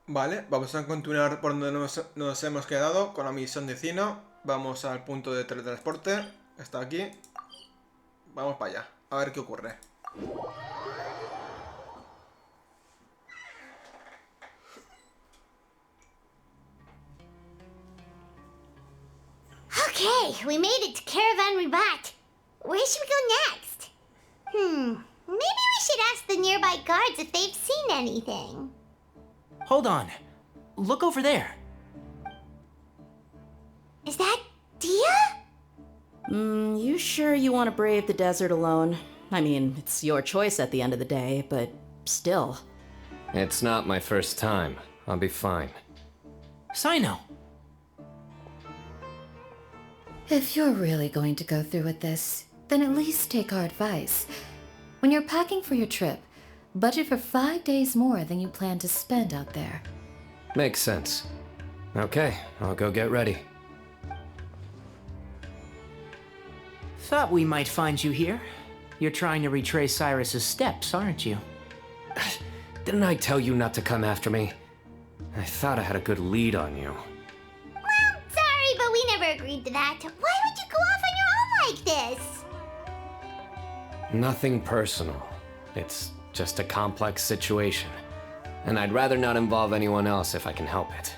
Vale, vamos a continuar por donde nos hemos quedado con la misión de Cyno. Vamos al punto de teletransporte. Está aquí. Vamos para allá. A ver qué ocurre. Okay, we made it to Caravan Rabat. Where should we go next? Maybe we should ask the nearby guards if they've seen anything. Hold on. Look over there. Is that Dia? You sure you want to brave the desert alone? I mean, it's your choice at the end of the day, but still. It's not my first time. I'll be fine. Cyno. If you're really going to go through with this, then at least take our advice. When you're packing for your trip, budget for 5 days more than you plan to spend out there. Makes sense. Okay, I'll go get ready. Thought we might find you here. You're trying to retrace Cyrus's steps, aren't you? Didn't I tell you not to come after me? I thought I had a good lead on you. Well, sorry, but we never agreed to that. Why would you go off on your own like this? Nothing personal. It's just a complex situation. And I'd rather not involve anyone else if I can help it.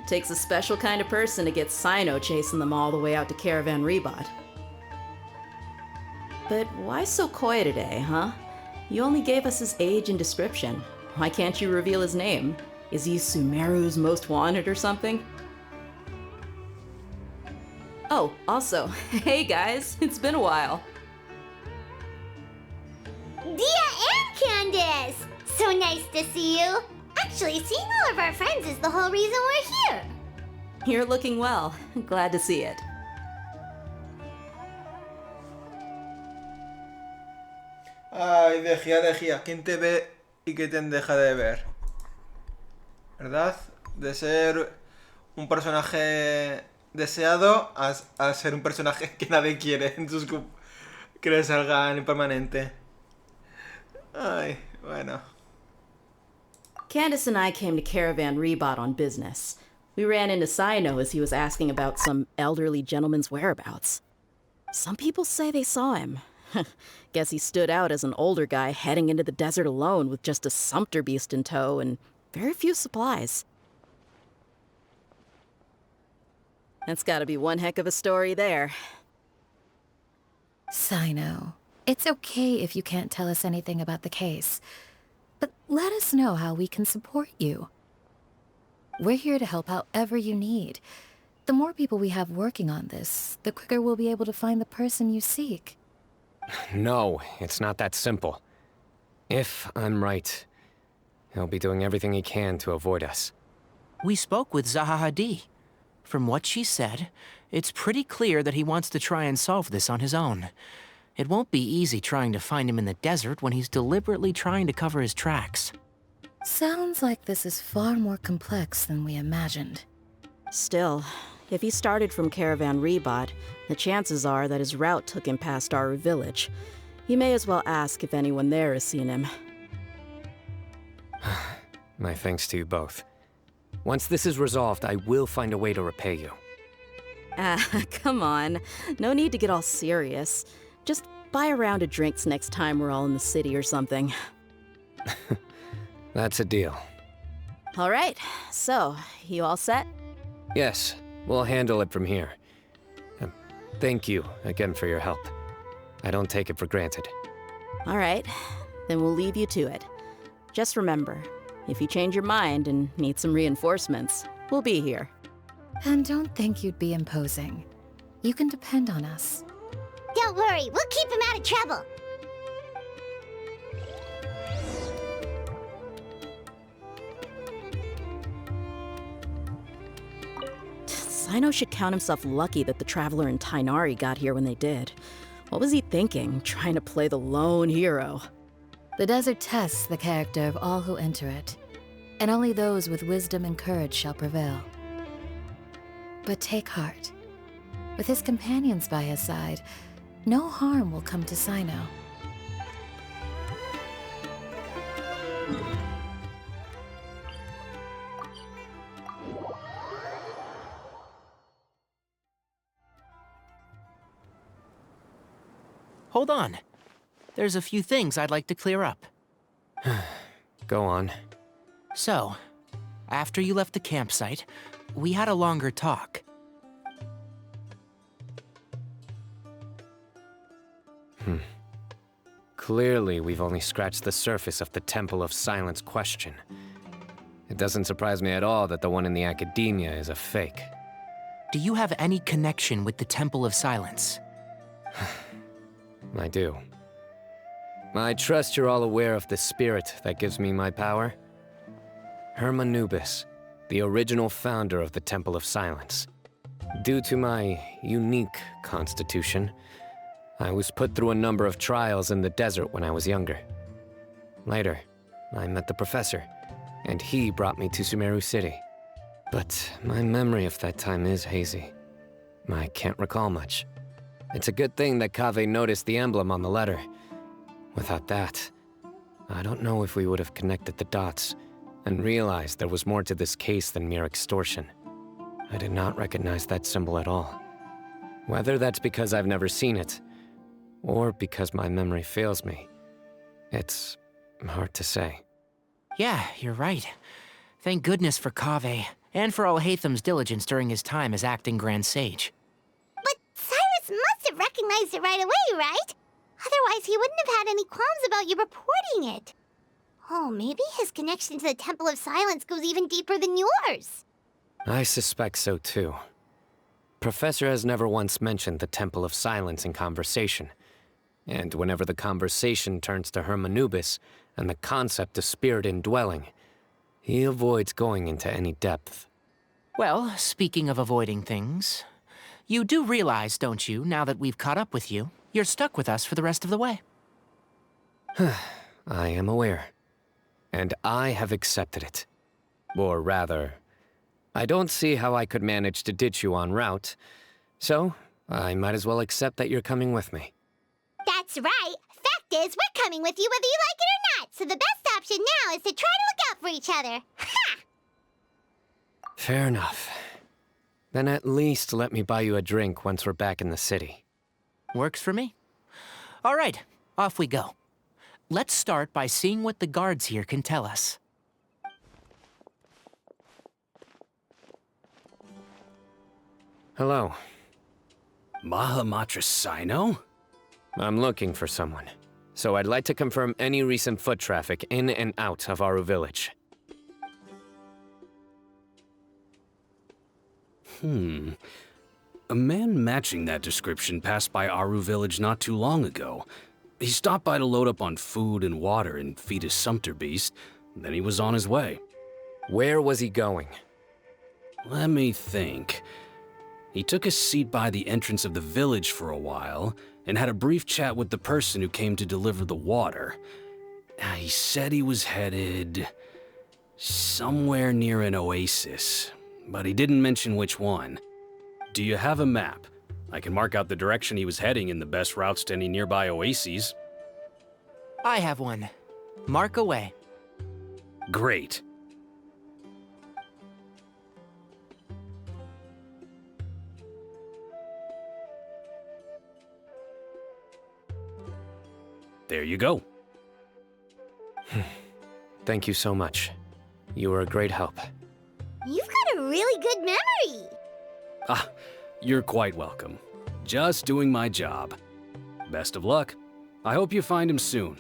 Takes a special kind of person to get Cyno chasing them all the way out to Caravan Rebot. But why so coy today, huh? You only gave us his age and description. Why can't you reveal his name? Is he Sumeru's most wanted or something? Oh, also, hey guys, it's been a while. Dia and Candace! So nice to see you. Actually, seeing all of our friends is the whole reason we're here. You're looking well. Glad to see it. Ay, Dejía. ¿Quién te ve y quién te deja de ver? ¿Verdad? De ser un personaje deseado a ser un personaje que nadie quiere en sus que le salga en permanente. Ay, bueno. Candace and I came to Caravan Rebot on business. We ran into Cyno as he was asking about some elderly gentleman's whereabouts. Some people say they saw him. Guess he stood out as an older guy heading into the desert alone with just a sumpter beast in tow and very few supplies. That's gotta be one heck of a story there. Cyno, it's okay if you can't tell us anything about the case, but let us know how we can support you. We're here to help however you need. The more people we have working on this, the quicker we'll be able to find the person you seek. No, it's not that simple. If I'm right, he'll be doing everything he can to avoid us. We spoke with Zaha Hadid. From what she said, it's pretty clear that he wants to try and solve this on his own. It won't be easy trying to find him in the desert when he's deliberately trying to cover his tracks. Sounds like this is far more complex than we imagined. Still, if he started from Caravan Rebot, the chances are that his route took him past our village. You may as well ask if anyone there has seen him. My thanks to you both. Once this is resolved, I will find a way to repay you. Ah, come on. No need to get all serious. Just buy a round of drinks next time we're all in the city or something. That's a deal. All right, so, you all set? Yes, we'll handle it from here. Thank you again for your help. I don't take it for granted. All right, then we'll leave you to it. Just remember, if you change your mind and need some reinforcements, we'll be here. And don't think you'd be imposing. You can depend on us. Don't worry, we'll keep him out of trouble. Cyno should count himself lucky that the Traveler and Tighnari got here when they did. What was he thinking, trying to play the lone hero? The desert tests the character of all who enter it, and only those with wisdom and courage shall prevail. But take heart. With his companions by his side, no harm will come to Cyno. hold on. There's a few things I'd like to clear up. Go on. So, after you left the campsite, we had a longer talk. Clearly, we've only scratched the surface of the Temple of Silence question. It doesn't surprise me at all that the one in the academia is a fake. Do you have any connection with the Temple of Silence? I do. I trust you're all aware of the spirit that gives me my power. Hermanubis, the original founder of the Temple of Silence. Due to my unique constitution, I was put through a number of trials in the desert when I was younger. Later, I met the professor, and he brought me to Sumeru City. But my memory of that time is hazy. I can't recall much. It's a good thing that Kaveh noticed the emblem on the letter. Without that, I don't know if we would have connected the dots and realized there was more to this case than mere extortion. I did not recognize that symbol at all. Whether that's because I've never seen it, or because my memory fails me, it's hard to say. Yeah, you're right. Thank goodness for Kaveh, and for Alhaitham's diligence during his time as acting Grand Sage. But Cyrus must have recognized it right away, right? Otherwise, he wouldn't have had any qualms about you reporting it. Oh, maybe his connection to the Temple of Silence goes even deeper than yours. I suspect so too. Professor has never once mentioned the Temple of Silence in conversation. And whenever the conversation turns to Hermanubis and the concept of spirit indwelling, he avoids going into any depth. Well, speaking of avoiding things, you do realize, don't you, now that we've caught up with you, you're stuck with us for the rest of the way. I am aware. And I have accepted it. Or rather, I don't see how I could manage to ditch you en route, so I might as well accept that you're coming with me. That's right. Fact is, we're coming with you whether you like it or not, so the best option now is to try to look out for each other. Ha! Fair enough. Then at least let me buy you a drink once we're back in the city. Works for me. All right, off we go. Let's start by seeing what the guards here can tell us. Hello. Mahamatra Cyno? I'm looking for someone, so I'd like to confirm any recent foot traffic in and out of Aru Village. A man matching that description passed by Aru Village not too long ago. He stopped by to load up on food and water and feed his sumpter beast, then he was on his way. Where was he going? Let me think. He took a seat by the entrance of the village for a while, and had a brief chat with the person who came to deliver the water. He said he was headed somewhere near an oasis, but he didn't mention which one. Do you have a map? I can mark out the direction he was heading and the best routes to any nearby oases. I have one. Mark away. Great. There you go. Thank you so much. You were a great help. You've got a really good memory. Ah, you're quite welcome. Just doing my job. Best of luck. I hope you find him soon.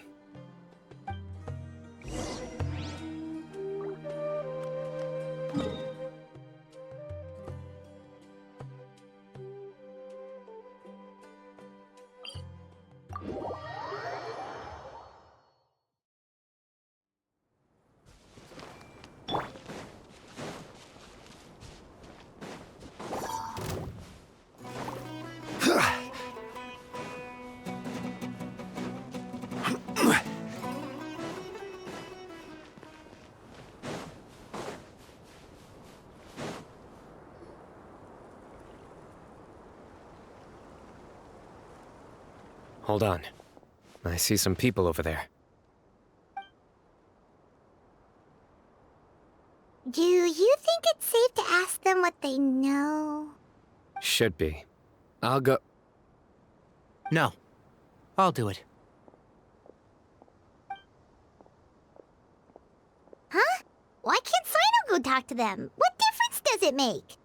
Hold on. I see some people over there. Do you think it's safe to ask them what they know? Should be. I'll go... No. I'll do it. Huh? Why can't Cyno go talk to them? What difference does it make?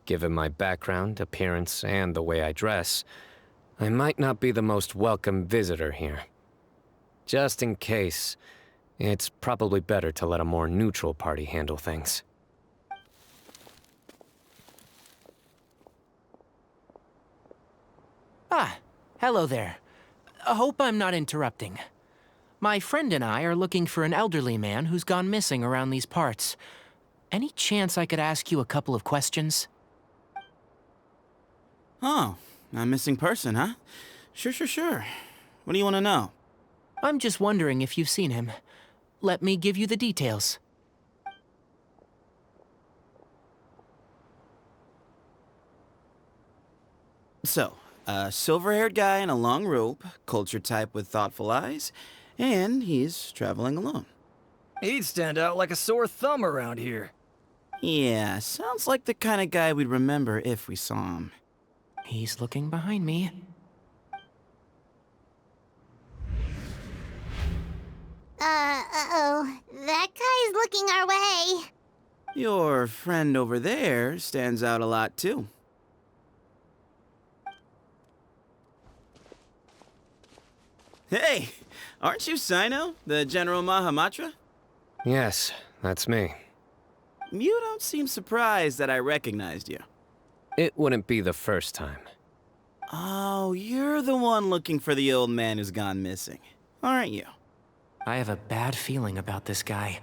Given my background, appearance, and the way I dress, I might not be the most welcome visitor here. Just in case, it's probably better to let a more neutral party handle things. Ah, hello there. I hope I'm not interrupting. My friend and I are looking for an elderly man who's gone missing around these parts. Any chance I could ask you a couple of questions? Oh, a missing person, huh? Sure. What do you want to know? I'm just wondering if you've seen him. Let me give you the details. So, a silver-haired guy in a long robe, culture type with thoughtful eyes, and he's traveling alone. He'd stand out like a sore thumb around here. Yeah, sounds like the kind of guy we'd remember if we saw him. He's looking behind me. Uh-oh. That guy's looking our way. Your friend over there stands out a lot, too. Hey, aren't you Cyno, the General Mahamatra? Yes, that's me. You don't seem surprised that I recognized you. It wouldn't be the first time. Oh, you're the one looking for the old man who's gone missing, aren't you? I have a bad feeling about this guy.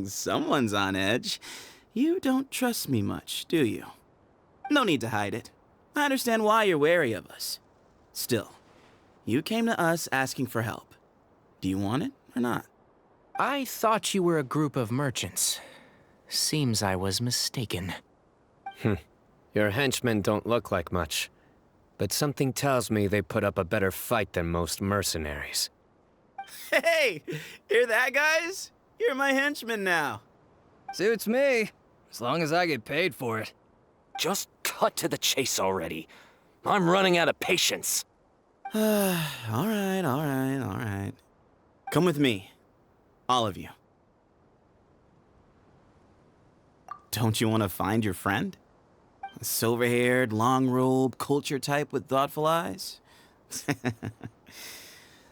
Someone's on edge. You don't trust me much, do you? No need to hide it. I understand why you're wary of us. Still, you came to us asking for help. Do you want it or not? I thought you were a group of merchants. Seems I was mistaken. Your henchmen don't look like much, but something tells me they put up a better fight than most mercenaries. Hey, hear that, guys? You're my henchmen now. Suits me, as long as I get paid for it. Just cut to the chase already. I'm running out of patience. All right. Come with me. All of you. Don't you want to find your friend? A silver-haired, long-robe, culture type with thoughtful eyes?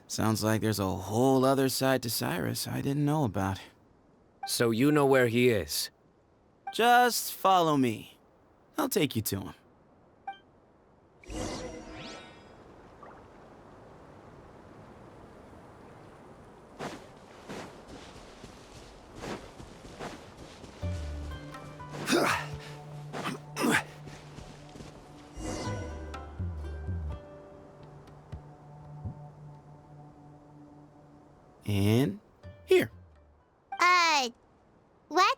Sounds like there's a whole other side to Cyrus I didn't know about. So you know where he is? Just follow me. I'll take you to him. And here. What?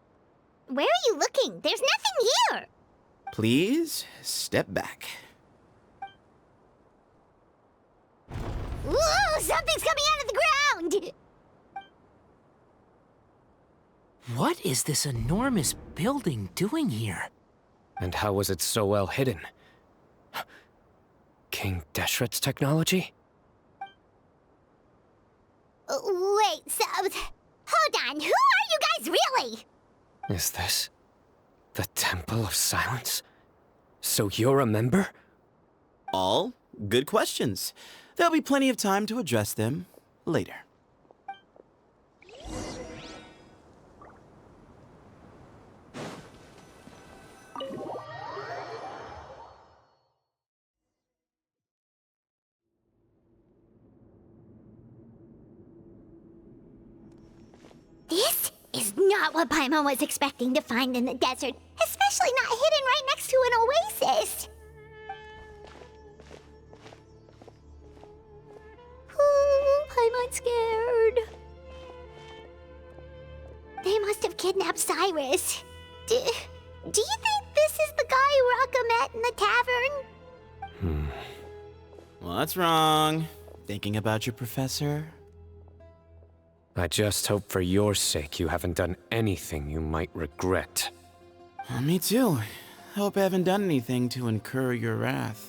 Where are you looking? There's nothing here. Please step back. Whoa, something's coming out of the ground! What is this enormous building doing here? And how was it so well hidden? King Deshret's technology? Wait, so... Hold on, who are you guys really? Is this the Temple of Silence? So you're a member? All good questions. There'll be plenty of time to address them later. This is not what Paimon was expecting to find in the desert, especially not hidden right next to an oasis. Ooh, Paimon's scared. They must have kidnapped Cyrus. Do you think this is the guy Raka met in the tavern? What's wrong? Thinking about your professor? I just hope for your sake you haven't done anything you might regret. Me too. Hope I haven't done anything to incur your wrath.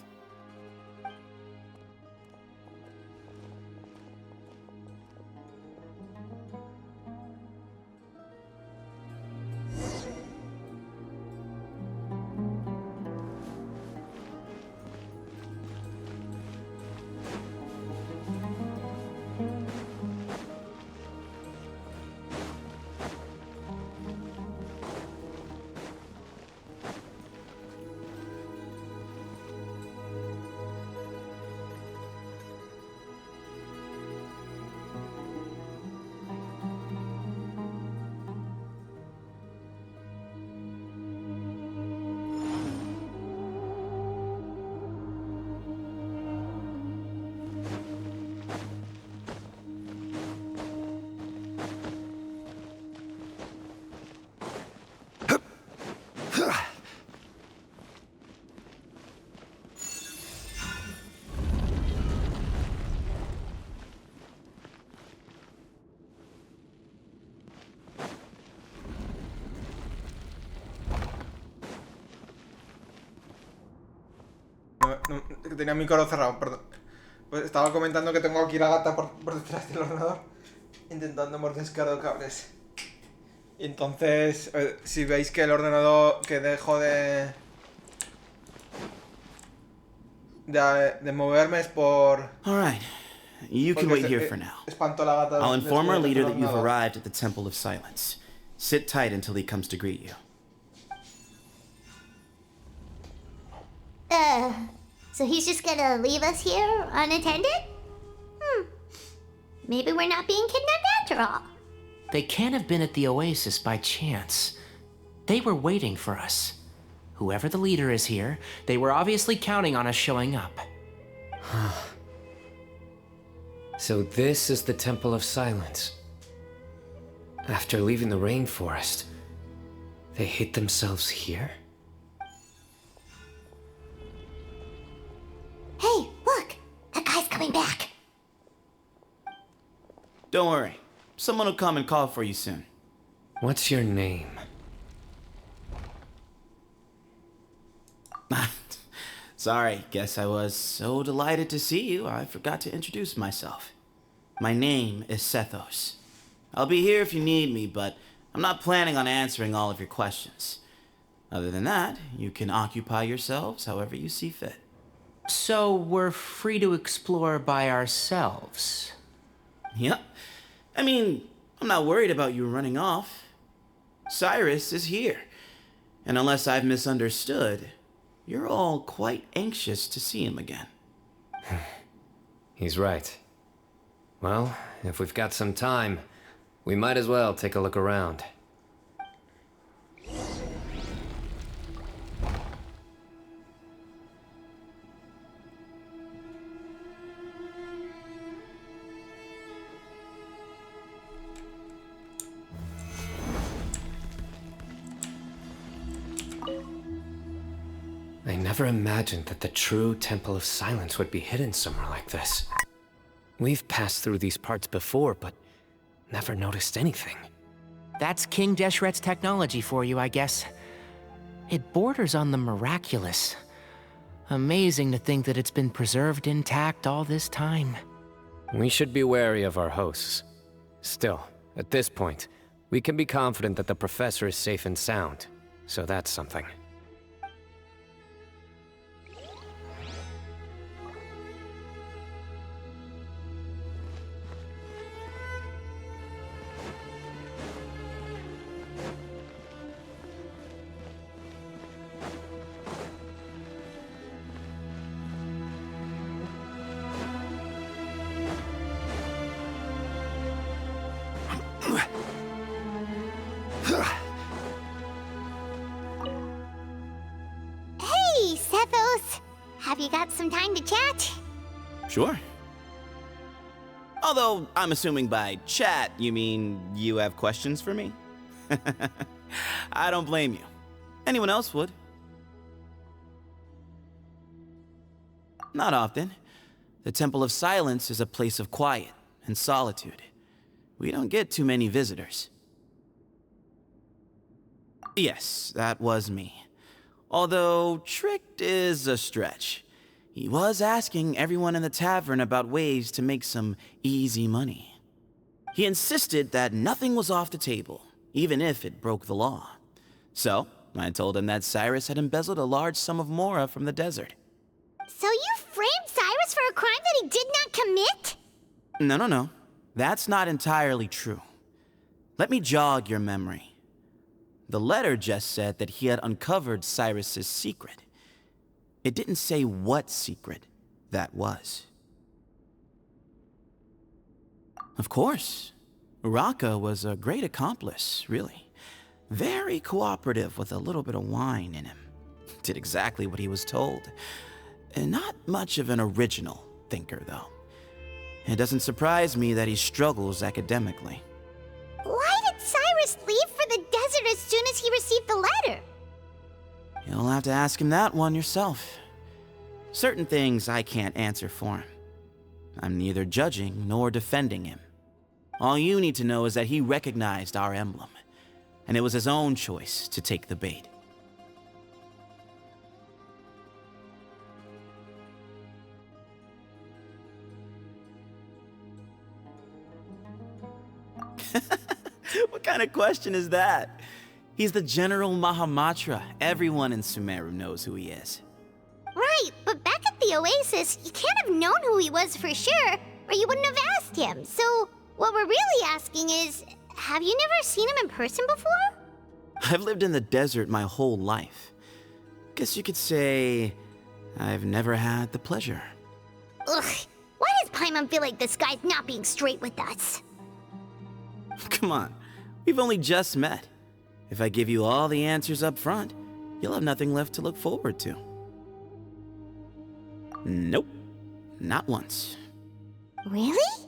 Que tenía mi micro cerrado, perdón. Pues estaba comentando que tengo aquí la gata por detrás del ordenador intentando mordiscar cables. Y entonces, si veis que el ordenador, que dejo de moverme es por... Alright, you can wait here for now. Espanto a la gata. I'll inform our leader that you've ordenador. arrived at the Temple of Silence. Sit tight until he comes to greet you. So he's just gonna leave us here unattended? Maybe we're not being kidnapped after all. They can't have been at the oasis by chance. They were waiting for us. Whoever the leader is here, they were obviously counting on us showing up. So this is the Temple of Silence. After leaving the rainforest, they hid themselves here? Hey, look! That guy's coming back. Don't worry. Someone will come and call for you soon. What's your name? Sorry, guess I was so delighted to see you, I forgot to introduce myself. My name is Setho. I'll be here if you need me, but I'm not planning on answering all of your questions. Other than that, you can occupy yourselves however you see fit. So we're free to explore by ourselves. Yep. I mean, I'm not worried about you running off. Cyrus is here. And unless I've misunderstood, you're all quite anxious to see him again. He's right. Well, if we've got some time, we might as well take a look around. I never imagined that the true Temple of Silence would be hidden somewhere like this. We've passed through these parts before, but never noticed anything. That's King Deshret's technology for you, I guess. It borders on the miraculous. Amazing to think that it's been preserved intact all this time. We should be wary of our hosts. Still, at this point, we can be confident that the professor is safe and sound, so that's something. Hey, Sethos! Have you got some time to chat? Sure. Although, I'm assuming by chat, you mean you have questions for me? I don't blame you. Anyone else would. Not often. The Temple of Silence is a place of quiet and solitude. We don't get too many visitors. Yes, that was me. Although, tricked is a stretch. He was asking everyone in the tavern about ways to make some easy money. He insisted that nothing was off the table, even if it broke the law. So, I told him that Cyrus had embezzled a large sum of mora from the desert. So you framed Cyrus for a crime that he did not commit? No. That's not entirely true. Let me jog your memory. The letter just said that he had uncovered Cyrus's secret. It didn't say what secret that was. Of course, Uraka was a great accomplice, really. Very cooperative with a little bit of wine in him. Did exactly what he was told. And not much of an original thinker, though. It doesn't surprise me that he struggles academically. Why did Cyrus leave for the desert as soon as he received the letter? You'll have to ask him that one yourself. Certain things I can't answer for him. I'm neither judging nor defending him. All you need to know is that he recognized our emblem, and it was his own choice to take the bait. What kind of question is that? He's the General Mahamatra. Everyone in Sumeru knows who he is. Right, but back at the Oasis, you can't have known who he was for sure, or you wouldn't have asked him. So, what we're really asking is, have you never seen him in person before? I've lived in the desert my whole life. Guess you could say I've never had the pleasure. Ugh, why does Paimon feel like this guy's not being straight with us? Come on, we've only just met. If I give you all the answers up front, you'll have nothing left to look forward to. Nope, not once. Really?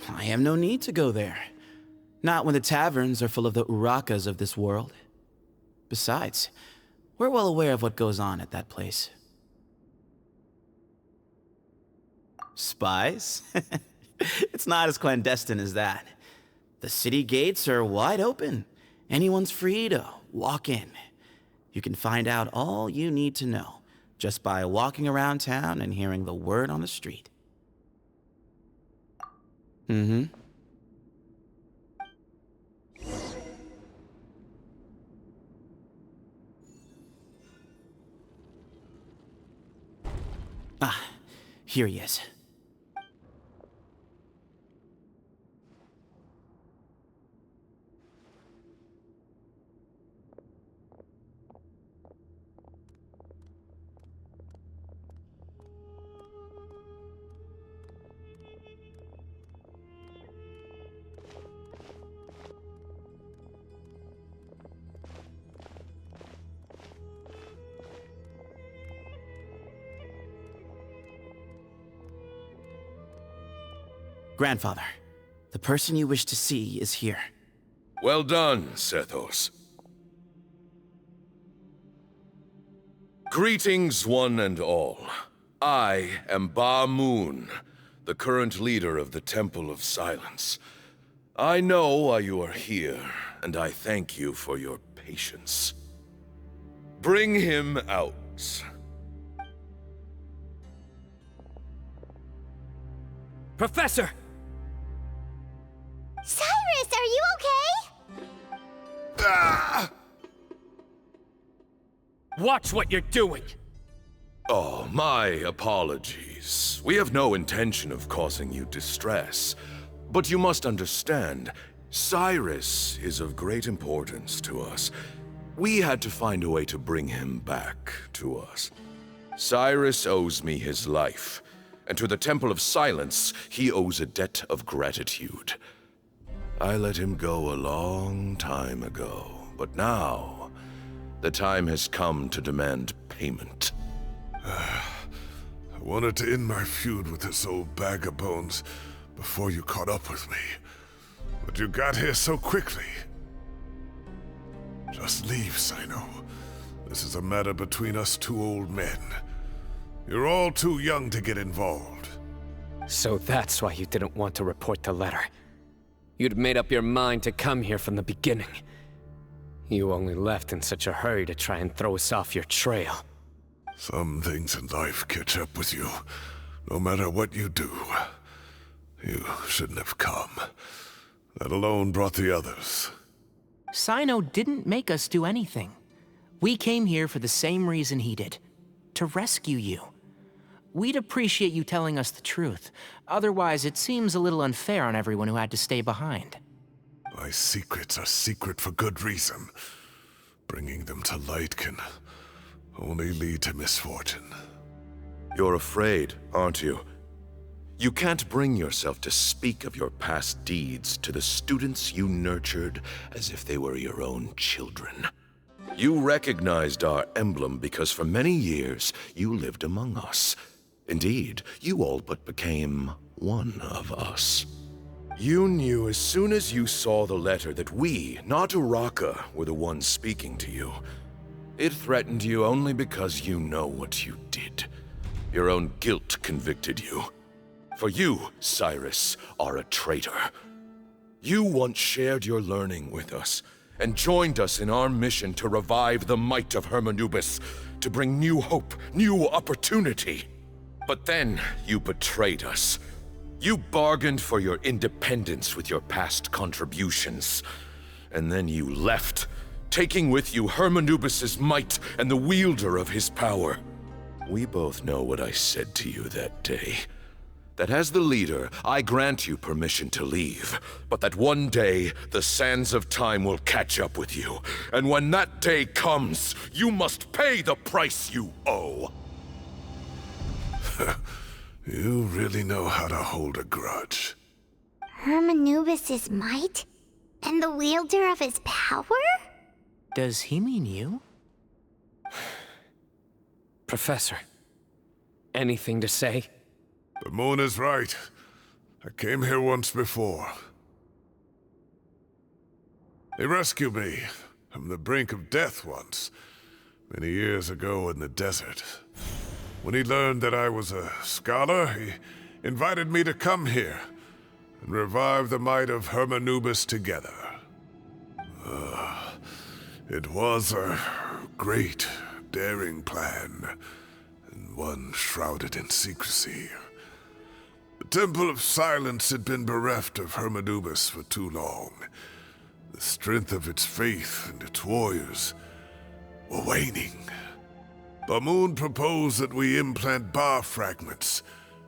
I have no need to go there. Not when the taverns are full of the Urakas of this world. Besides, we're well aware of what goes on at that place. Spies? It's not as clandestine as that. The city gates are wide open. Anyone's free to walk in. You can find out all you need to know just by walking around town and hearing the word on the street. Mm-hmm. Ah, here he is. Grandfather, the person you wish to see is here. Well done, Sethos. Greetings, one and all. I am Ba Moon, the current leader of the Temple of Silence. I know why you are here, and I thank you for your patience. Bring him out. Professor! Cyrus, are you okay? Ah! Watch what you're doing! Oh, my apologies. We have no intention of causing you distress. But you must understand, Cyrus is of great importance to us. We had to find a way to bring him back to us. Cyrus owes me his life, and to the Temple of Silence, he owes a debt of gratitude. I let him go a long time ago, but now, the time has come to demand payment. I wanted to end my feud with this old bag of bones before you caught up with me, but you got here so quickly. Just leave, Cyno. This is a matter between us two old men. You're all too young to get involved. So that's why you didn't want to report the letter. You'd made up your mind to come here from the beginning. You only left in such a hurry to try and throw us off your trail. Some things in life catch up with you, no matter what you do. You shouldn't have come. That alone brought the others. Cyno didn't make us do anything. We came here for the same reason he did. To rescue you. We'd appreciate you telling us the truth. Otherwise, it seems a little unfair on everyone who had to stay behind. My secrets are secret for good reason. Bringing them to light can only lead to misfortune. You're afraid, aren't you? You can't bring yourself to speak of your past deeds to the students you nurtured as if they were your own children. You recognized our emblem because for many years you lived among us. Indeed, you all but became one of us. You knew as soon as you saw the letter that we, not Uraka, were the ones speaking to you. It threatened you only because you know what you did. Your own guilt convicted you. For you, Cyrus, are a traitor. You once shared your learning with us, and joined us in our mission to revive the might of Hermanubis, to bring new hope, new opportunity. But then you betrayed us. You bargained for your independence with your past contributions. And then you left, taking with you Hermanubis' might and the wielder of his power. We both know what I said to you that day. That as the leader, I grant you permission to leave, but that one day, the sands of time will catch up with you. And when that day comes, you must pay the price you owe. You really know how to hold a grudge. Hermanubis' might? And the wielder of his power? Does he mean you? Professor, anything to say? The moon is right. I came here once before. He rescued me from the brink of death once, many years ago in the desert. When he learned that I was a scholar, he invited me to come here and revive the might of Hermanubis together. It was a great, daring plan, and one shrouded in secrecy. The Temple of Silence had been bereft of Hermanubis for too long. The strength of its faith and its warriors were waning. Bamoon proposed that we implant bar fragments,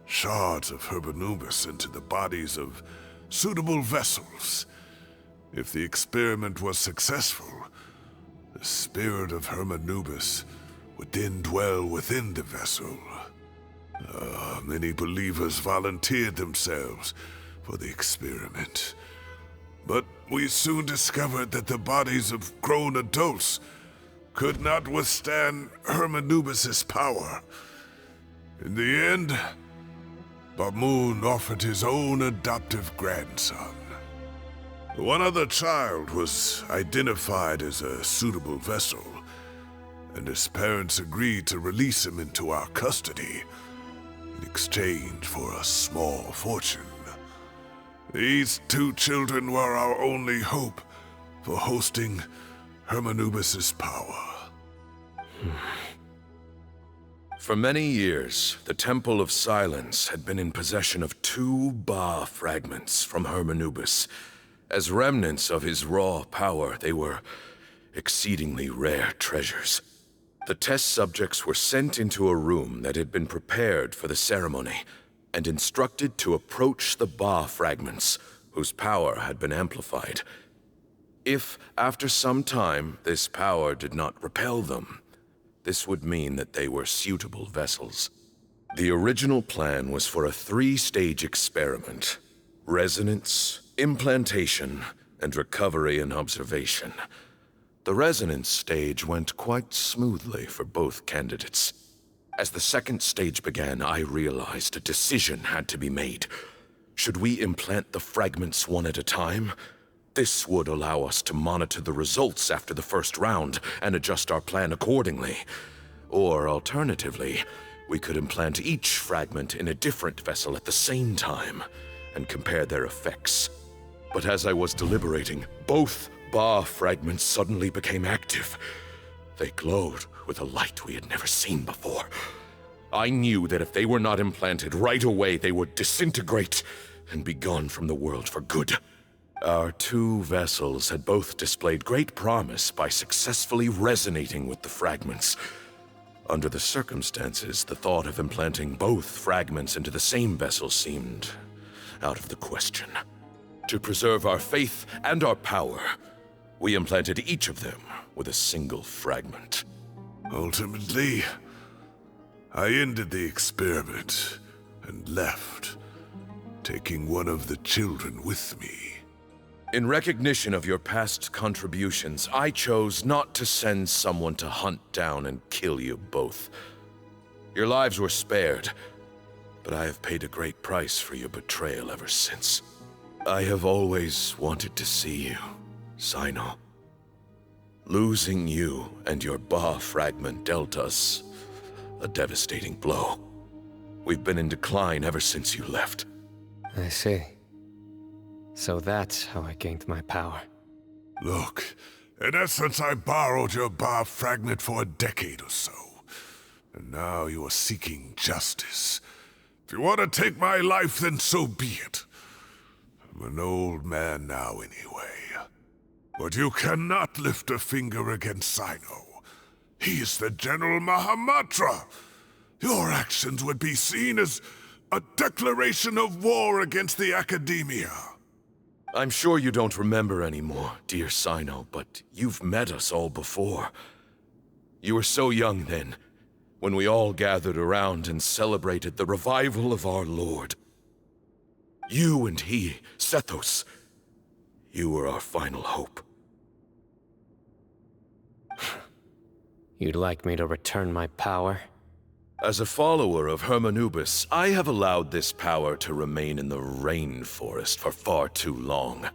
shards of Hermanubis, into the bodies of suitable vessels. If the experiment was successful, the spirit of Hermanubis would then dwell within the vessel. Many believers volunteered themselves for the experiment. But we soon discovered that the bodies of grown adults could not withstand Hermanubis' power. In the end, Bamoon offered his own adoptive grandson. One other child was identified as a suitable vessel, and his parents agreed to release him into our custody in exchange for a small fortune. These two children were our only hope for hosting Hermanubis' power. For many years, the Temple of Silence had been in possession of 2 Ba fragments from Hermanubis. As remnants of his raw power, they were exceedingly rare treasures. The test subjects were sent into a room that had been prepared for the ceremony, and instructed to approach the Ba fragments, whose power had been amplified. If, after some time, this power did not repel them, this would mean that they were suitable vessels. The original plan was for a 3-stage experiment: resonance, implantation, and recovery and observation. The resonance stage went quite smoothly for both candidates. As the 2nd stage began, I realized a decision had to be made. Should we implant the fragments one at a time? This would allow us to monitor the results after the 1st round and adjust our plan accordingly. Or alternatively, we could implant each fragment in a different vessel at the same time and compare their effects. But as I was deliberating, both Ba fragments suddenly became active. They glowed with a light we had never seen before. I knew that if they were not implanted right away, they would disintegrate and be gone from the world for good. Our two vessels had both displayed great promise by successfully resonating with the fragments. Under the circumstances, the thought of implanting both fragments into the same vessel seemed out of the question. To preserve our faith and our power, we implanted each of them with a single fragment. Ultimately, I ended the experiment and left, taking one of the children with me. In recognition of your past contributions, I chose not to send someone to hunt down and kill you both. Your lives were spared, but I have paid a great price for your betrayal ever since. I have always wanted to see you, Cyno. Losing you and your Ba fragment dealt us a devastating blow. We've been in decline ever since you left. I see. So that's how I gained my power. Look, in essence, I borrowed your Ba fragment for a decade or so. And now you are seeking justice. If you want to take my life, then so be it. I'm an old man now anyway. But you cannot lift a finger against Cyno. He is the General Mahamatra. Your actions would be seen as a declaration of war against the Academia. I'm sure you don't remember anymore, dear Cyno, but you've met us all before. You were so young then, when we all gathered around and celebrated the revival of our Lord. You and he, Sethos, you were our final hope. You'd like me to return my power? As a follower of Hermanubis, I have allowed this power to remain in the rainforest for far too long.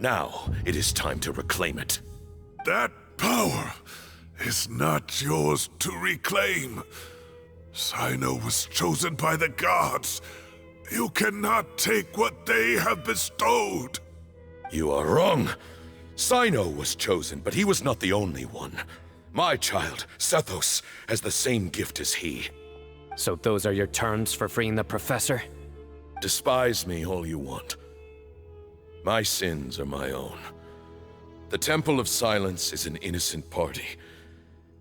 Now, it is time to reclaim it. That power is not yours to reclaim. Cyno was chosen by the gods. You cannot take what they have bestowed. You are wrong. Cyno was chosen, but he was not the only one. My child, Sethos, has the same gift as he. So those are your terms for freeing the professor? Despise me all you want. My sins are my own. The Temple of Silence is an innocent party.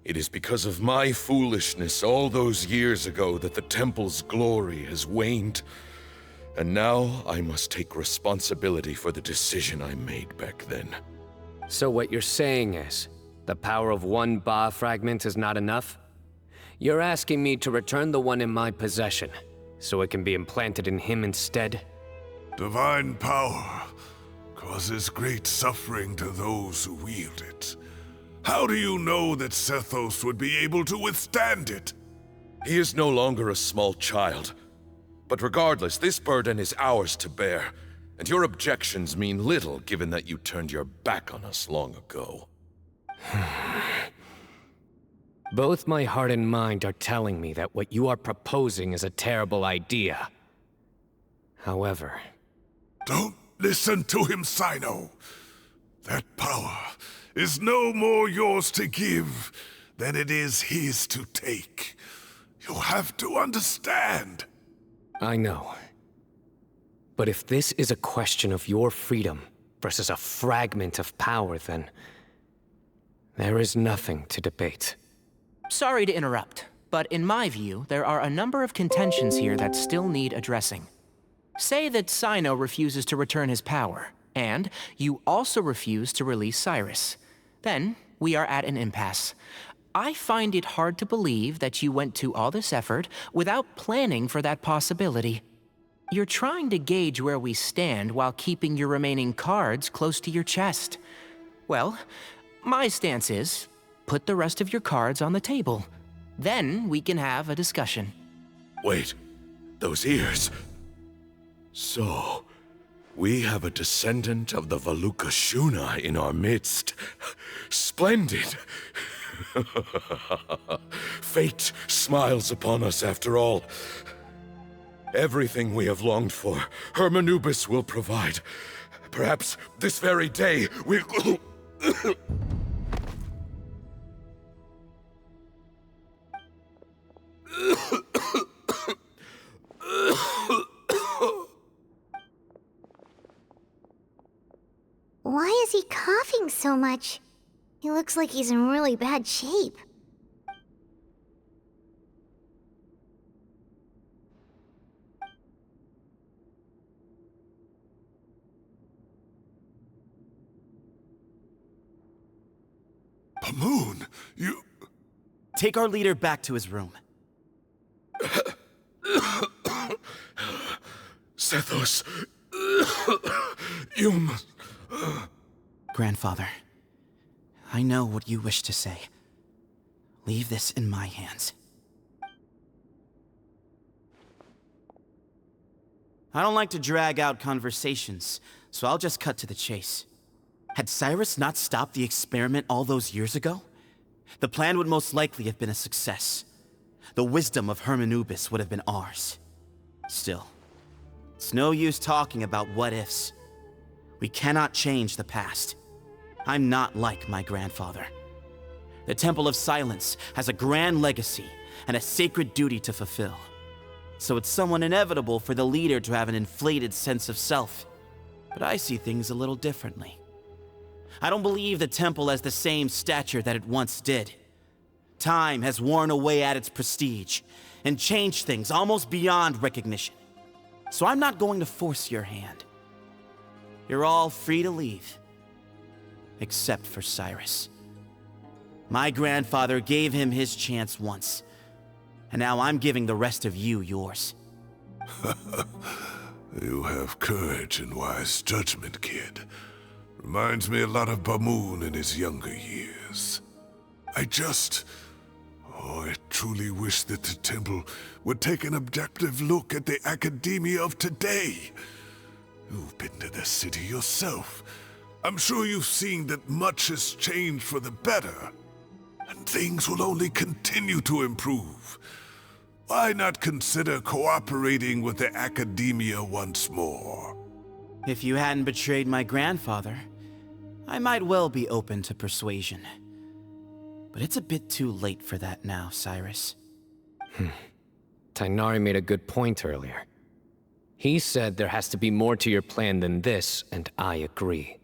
It is because of my foolishness all those years ago that the Temple's glory has waned. And now I must take responsibility for the decision I made back then. So what you're saying is, the power of one Ba fragment is not enough? You're asking me to return the one in my possession, so it can be implanted in him instead? Divine power causes great suffering to those who wield it. How do you know that Sethos would be able to withstand it? He is no longer a small child. But regardless, this burden is ours to bear, and your objections mean little given that you turned your back on us long ago. Both my heart and mind are telling me that what you are proposing is a terrible idea. However... Don't listen to him, Cyno. That power is no more yours to give than it is his to take. You have to understand. I know. But if this is a question of your freedom versus a fragment of power, then... there is nothing to debate. Sorry to interrupt, but in my view, there are a number of contentions here that still need addressing. Say that Cyno refuses to return his power, and you also refuse to release Cyrus. Then, we are at an impasse. I find it hard to believe that you went to all this effort without planning for that possibility. You're trying to gauge where we stand while keeping your remaining cards close to your chest. Well, my stance is, put the rest of your cards on the table. Then we can have a discussion. Wait, those ears... So, we have a descendant of the Valukashuna in our midst. Splendid! Fate smiles upon us after all. Everything we have longed for, Hermanubis will provide. Perhaps this very day we'll... Why is he coughing so much? He looks like he's in really bad shape. Pamoon, you... Take our leader back to his room. Sethos, you must... Grandfather, I know what you wish to say. Leave this in my hands. I don't like to drag out conversations, so I'll just cut to the chase. Had Cyrus not stopped the experiment all those years ago, the plan would most likely have been a success. The wisdom of Hermanubis would have been ours. Still, it's no use talking about what-ifs. We cannot change the past. I'm not like my grandfather. The Temple of Silence has a grand legacy and a sacred duty to fulfill. So it's somewhat inevitable for the leader to have an inflated sense of self. But I see things a little differently. I don't believe the temple has the same stature that it once did. Time has worn away at its prestige and changed things almost beyond recognition. So I'm not going to force your hand. You're all free to leave. Except for Cyrus. My grandfather gave him his chance once, and now I'm giving the rest of you yours. You have courage and wise judgment, kid. Reminds me a lot of Bamoon in his younger years. I truly wish that the temple would take an objective look at the academia of today. You've been to the city yourself. I'm sure you've seen that much has changed for the better, and things will only continue to improve. Why not consider cooperating with the academia once more? If you hadn't betrayed my grandfather, I might well be open to persuasion. But it's a bit too late for that now, Cyrus. Tighnari made a good point earlier. He said there has to be more to your plan than this, and I agree.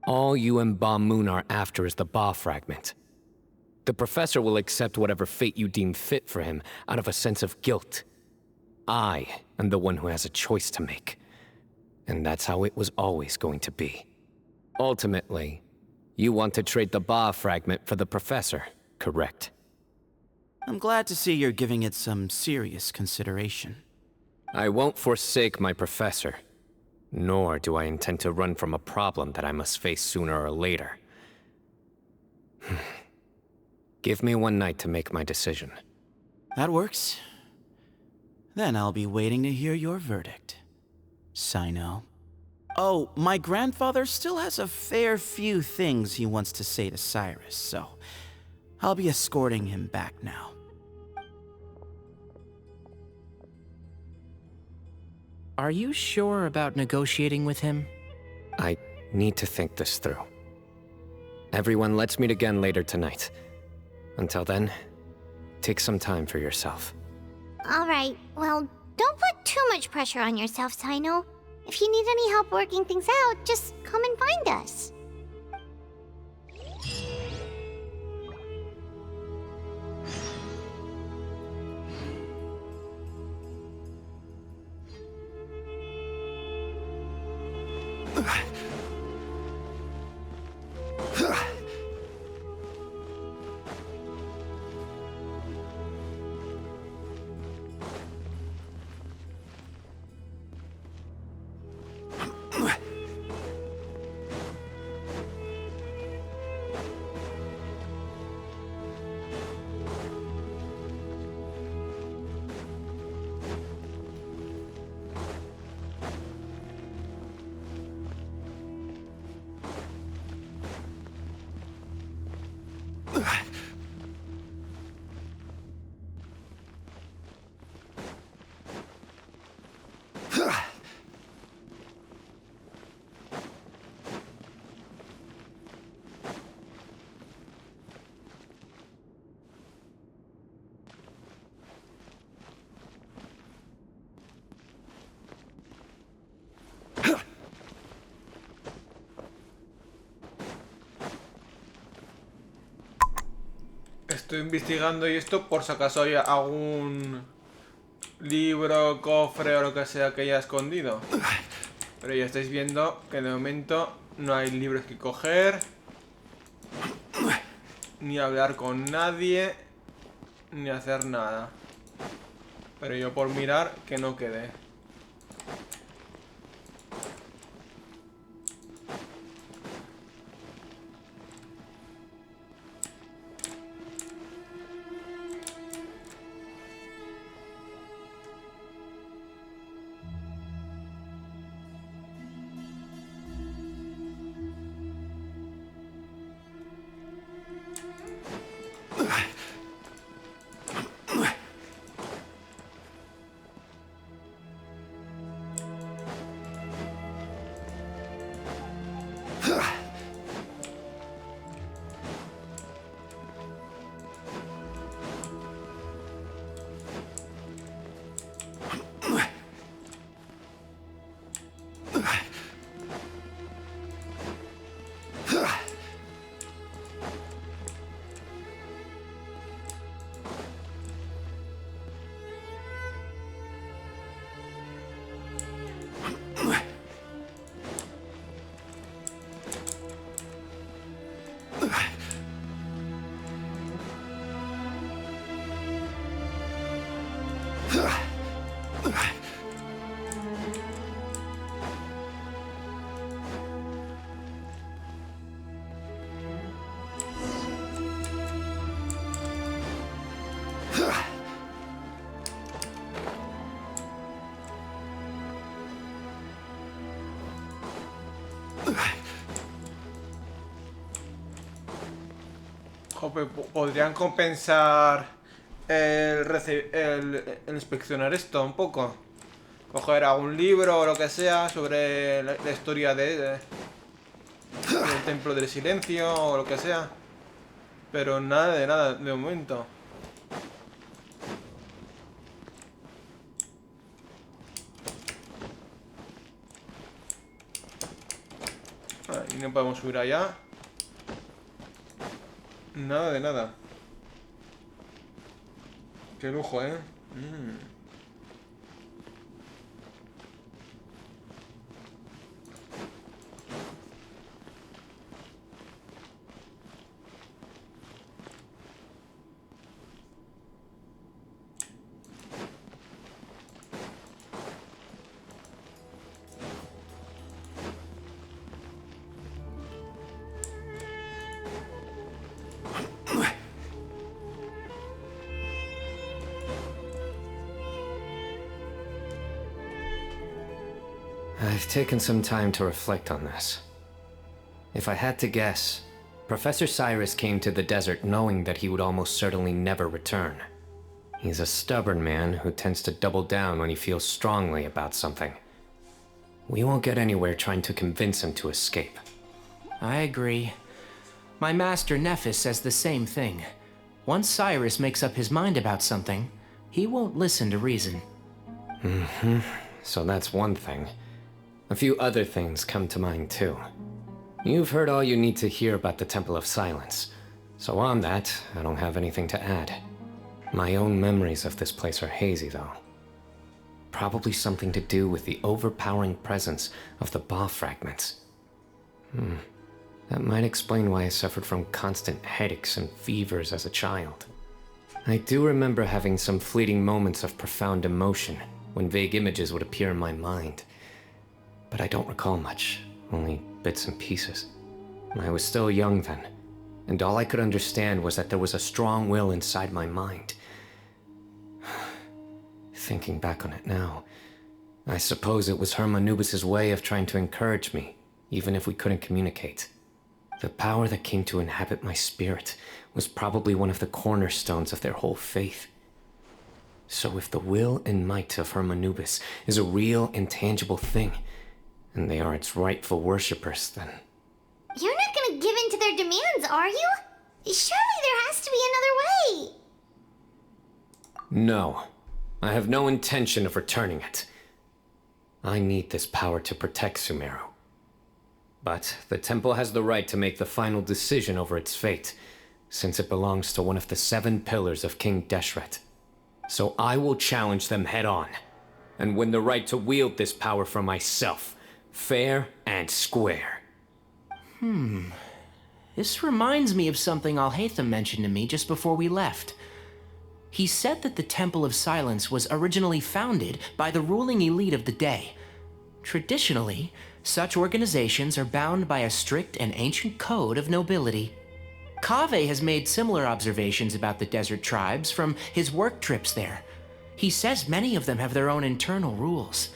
All you and Bamoon are after is the Ba fragment. The professor will accept whatever fate you deem fit for him out of a sense of guilt. I am the one who has a choice to make. And that's how it was always going to be. Ultimately, you want to trade the Ba fragment for the professor, correct? I'm glad to see you're giving it some serious consideration. I won't forsake my professor. Nor do I intend to run from a problem that I must face sooner or later. Give me one night to make my decision. That works. Then I'll be waiting to hear your verdict, Cyno. Oh, my grandfather still has a fair few things he wants to say to Cyrus, so I'll be escorting him back now. Are you sure about negotiating with him? I need to think this through. Everyone, let's meet again later tonight. Until then, take some time for yourself. Alright, well, don't put too much pressure on yourself, Cyno. If you need any help working things out, just come and find us. Estoy investigando y esto por si acaso hay algún libro, cofre o lo que sea que haya escondido. Pero ya estáis viendo que de momento no hay libros que coger, ni hablar con nadie, ni hacer nada. Pero yo por mirar que no quede. Jope, podrían compensar el inspeccionar esto un poco. Coger algún libro o lo que sea sobre la historia del Templo del Silencio o lo que sea. Pero nada de momento. Y no podemos subir allá. Nada de nada. Qué lujo, ¿eh? I've taken some time to reflect on this. If I had to guess, Professor Cyrus came to the desert knowing that he would almost certainly never return. He's a stubborn man who tends to double down when he feels strongly about something. We won't get anywhere trying to convince him to escape. I agree. My master Nephis says the same thing. Once Cyrus makes up his mind about something, he won't listen to reason. So that's one thing. A few other things come to mind too. You've heard all you need to hear about the Temple of Silence, so on that, I don't have anything to add. My own memories of this place are hazy though. Probably something to do with the overpowering presence of the Ba fragments. That might explain why I suffered from constant headaches and fevers as a child. I do remember having some fleeting moments of profound emotion when vague images would appear in my mind. But I don't recall much, only bits and pieces. I was still young then, and all I could understand was that there was a strong will inside my mind. Thinking back on it now, I suppose it was Hermanubis' way of trying to encourage me, even if we couldn't communicate. The power that came to inhabit my spirit was probably one of the cornerstones of their whole faith. So if the will and might of Hermanubis is a real, intangible thing, and they are its rightful worshippers, then... You're not gonna give in to their demands, are you? Surely there has to be another way! No. I have no intention of returning it. I need this power to protect Sumeru. But the temple has the right to make the final decision over its fate. since it belongs to one of the 7 pillars of King Deshret. So I will challenge them head on, and win the right to wield this power for myself, fair and square. This reminds me of something Alhaitham mentioned to me just before we left. He said that the Temple of Silence was originally founded by the ruling elite of the day. Traditionally, such organizations are bound by a strict and ancient code of nobility. Kaveh has made similar observations about the desert tribes from his work trips there. He says many of them have their own internal rules.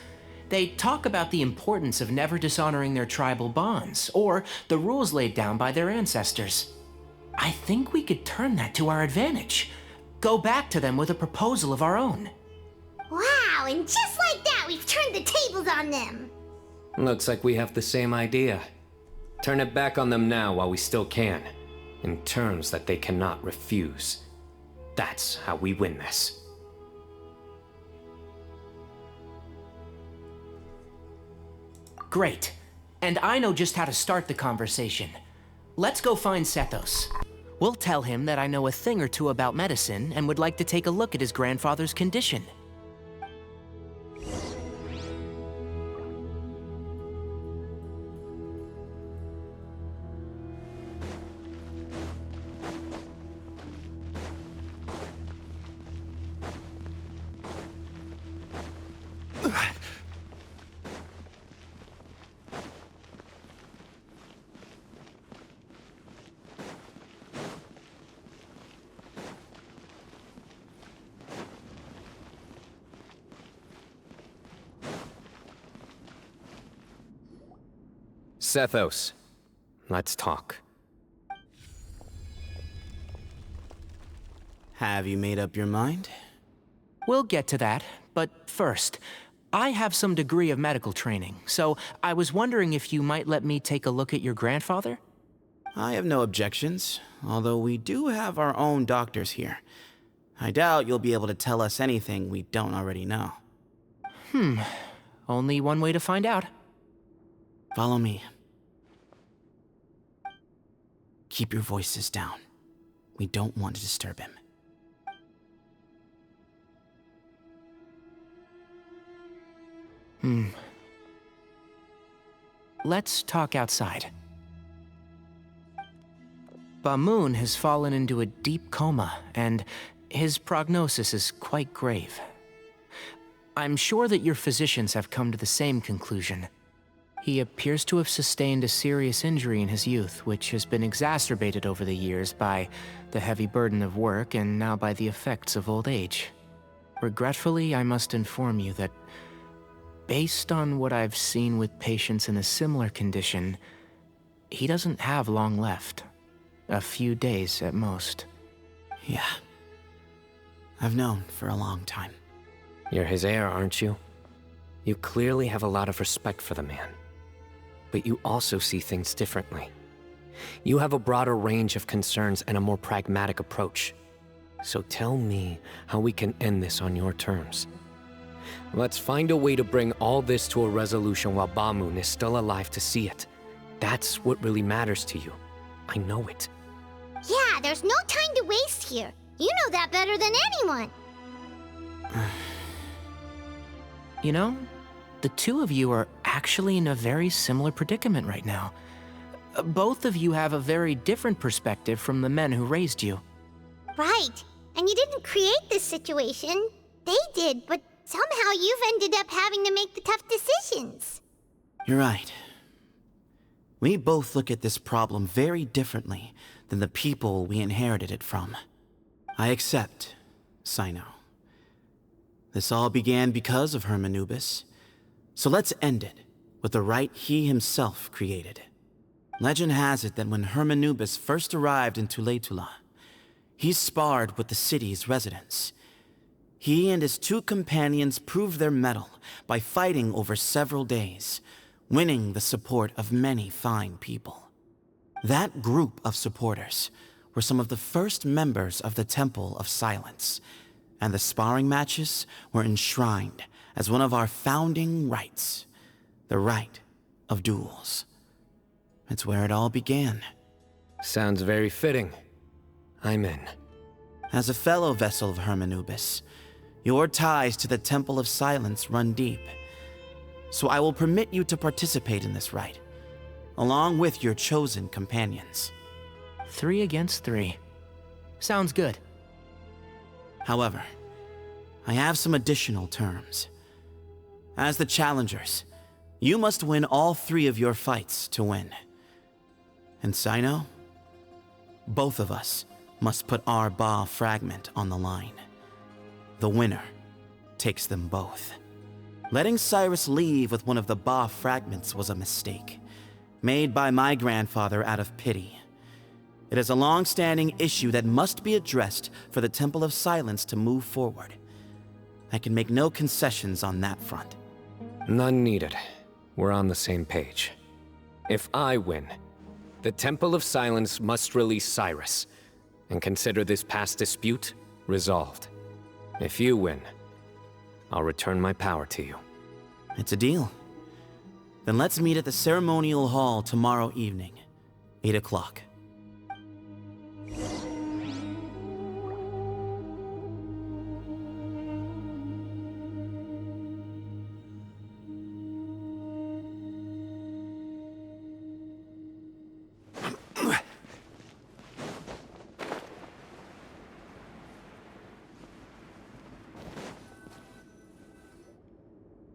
They talk about the importance of never dishonoring their tribal bonds, or the rules laid down by their ancestors. I think we could turn that to our advantage. Go back to them with a proposal of our own. Wow, and just like that, we've turned the tables on them. Looks like we have the same idea. Turn it back on them now while we still can, in terms that they cannot refuse. That's how we win this. Great. And I know just how to start the conversation. Let's go find Sethos. We'll tell him that I know a thing or two about medicine and would like to take a look at his grandfather's condition. Sethos, let's talk. Have you made up your mind? We'll get to that, but first, I have some degree of medical training, so I was wondering if you might let me take a look at your grandfather? I have no objections, although we do have our own doctors here. I doubt you'll be able to tell us anything we don't already know. Only one way to find out. Follow me. Keep your voices down. We don't want to disturb him. Let's talk outside. Bamoon has fallen into a deep coma, and his prognosis is quite grave. I'm sure that your physicians have come to the same conclusion. He appears to have sustained a serious injury in his youth, which has been exacerbated over the years by the heavy burden of work and now by the effects of old age. Regretfully, I must inform you that, based on what I've seen with patients in a similar condition, he doesn't have long left. A few days at most. Yeah. I've known for a long time. You're his heir, aren't you? You clearly have a lot of respect for the man. But you also see things differently. You have a broader range of concerns and a more pragmatic approach. So tell me how we can end this on your terms. Let's find a way to bring all this to a resolution while Bamoon is still alive to see it. That's what really matters to you. I know it. Yeah, there's no time to waste here. You know that better than anyone. You know, the two of you are actually in a very similar predicament right now. Both of you have a very different perspective from the men who raised you. Right. And you didn't create this situation. They did, but somehow you've ended up having to make the tough decisions. You're right. We both look at this problem very differently than the people we inherited it from. I accept, Cyno. This all began because of Hermanubis. So let's end it with the rite he himself created. Legend has it that when Hermanubis first arrived in Tuletula, he sparred with the city's residents. He and his 2 companions proved their mettle by fighting over several days, winning the support of many fine people. That group of supporters were some of the first members of the Temple of Silence, and the sparring matches were enshrined as one of our founding rites, the rite of duels. It's where it all began. Sounds very fitting. I'm in. As a fellow vessel of Hermanubis, your ties to the Temple of Silence run deep. So I will permit you to participate in this rite, along with your chosen companions. 3 against 3. Sounds good. However, I have some additional terms. As the challengers, you must win all 3 of your fights to win. And Cyno, both of us must put our Ba fragment on the line. The winner takes them both. Letting Cyrus leave with one of the Ba fragments was a mistake, made by my grandfather out of pity. It is a long-standing issue that must be addressed for the Temple of Silence to move forward. I can make no concessions on that front. None needed. We're on the same page. If I win, the Temple of Silence must release Cyrus, and consider this past dispute resolved. If you win, I'll return my power to you. It's a deal. Then let's meet at the ceremonial hall tomorrow evening, 8 o'clock.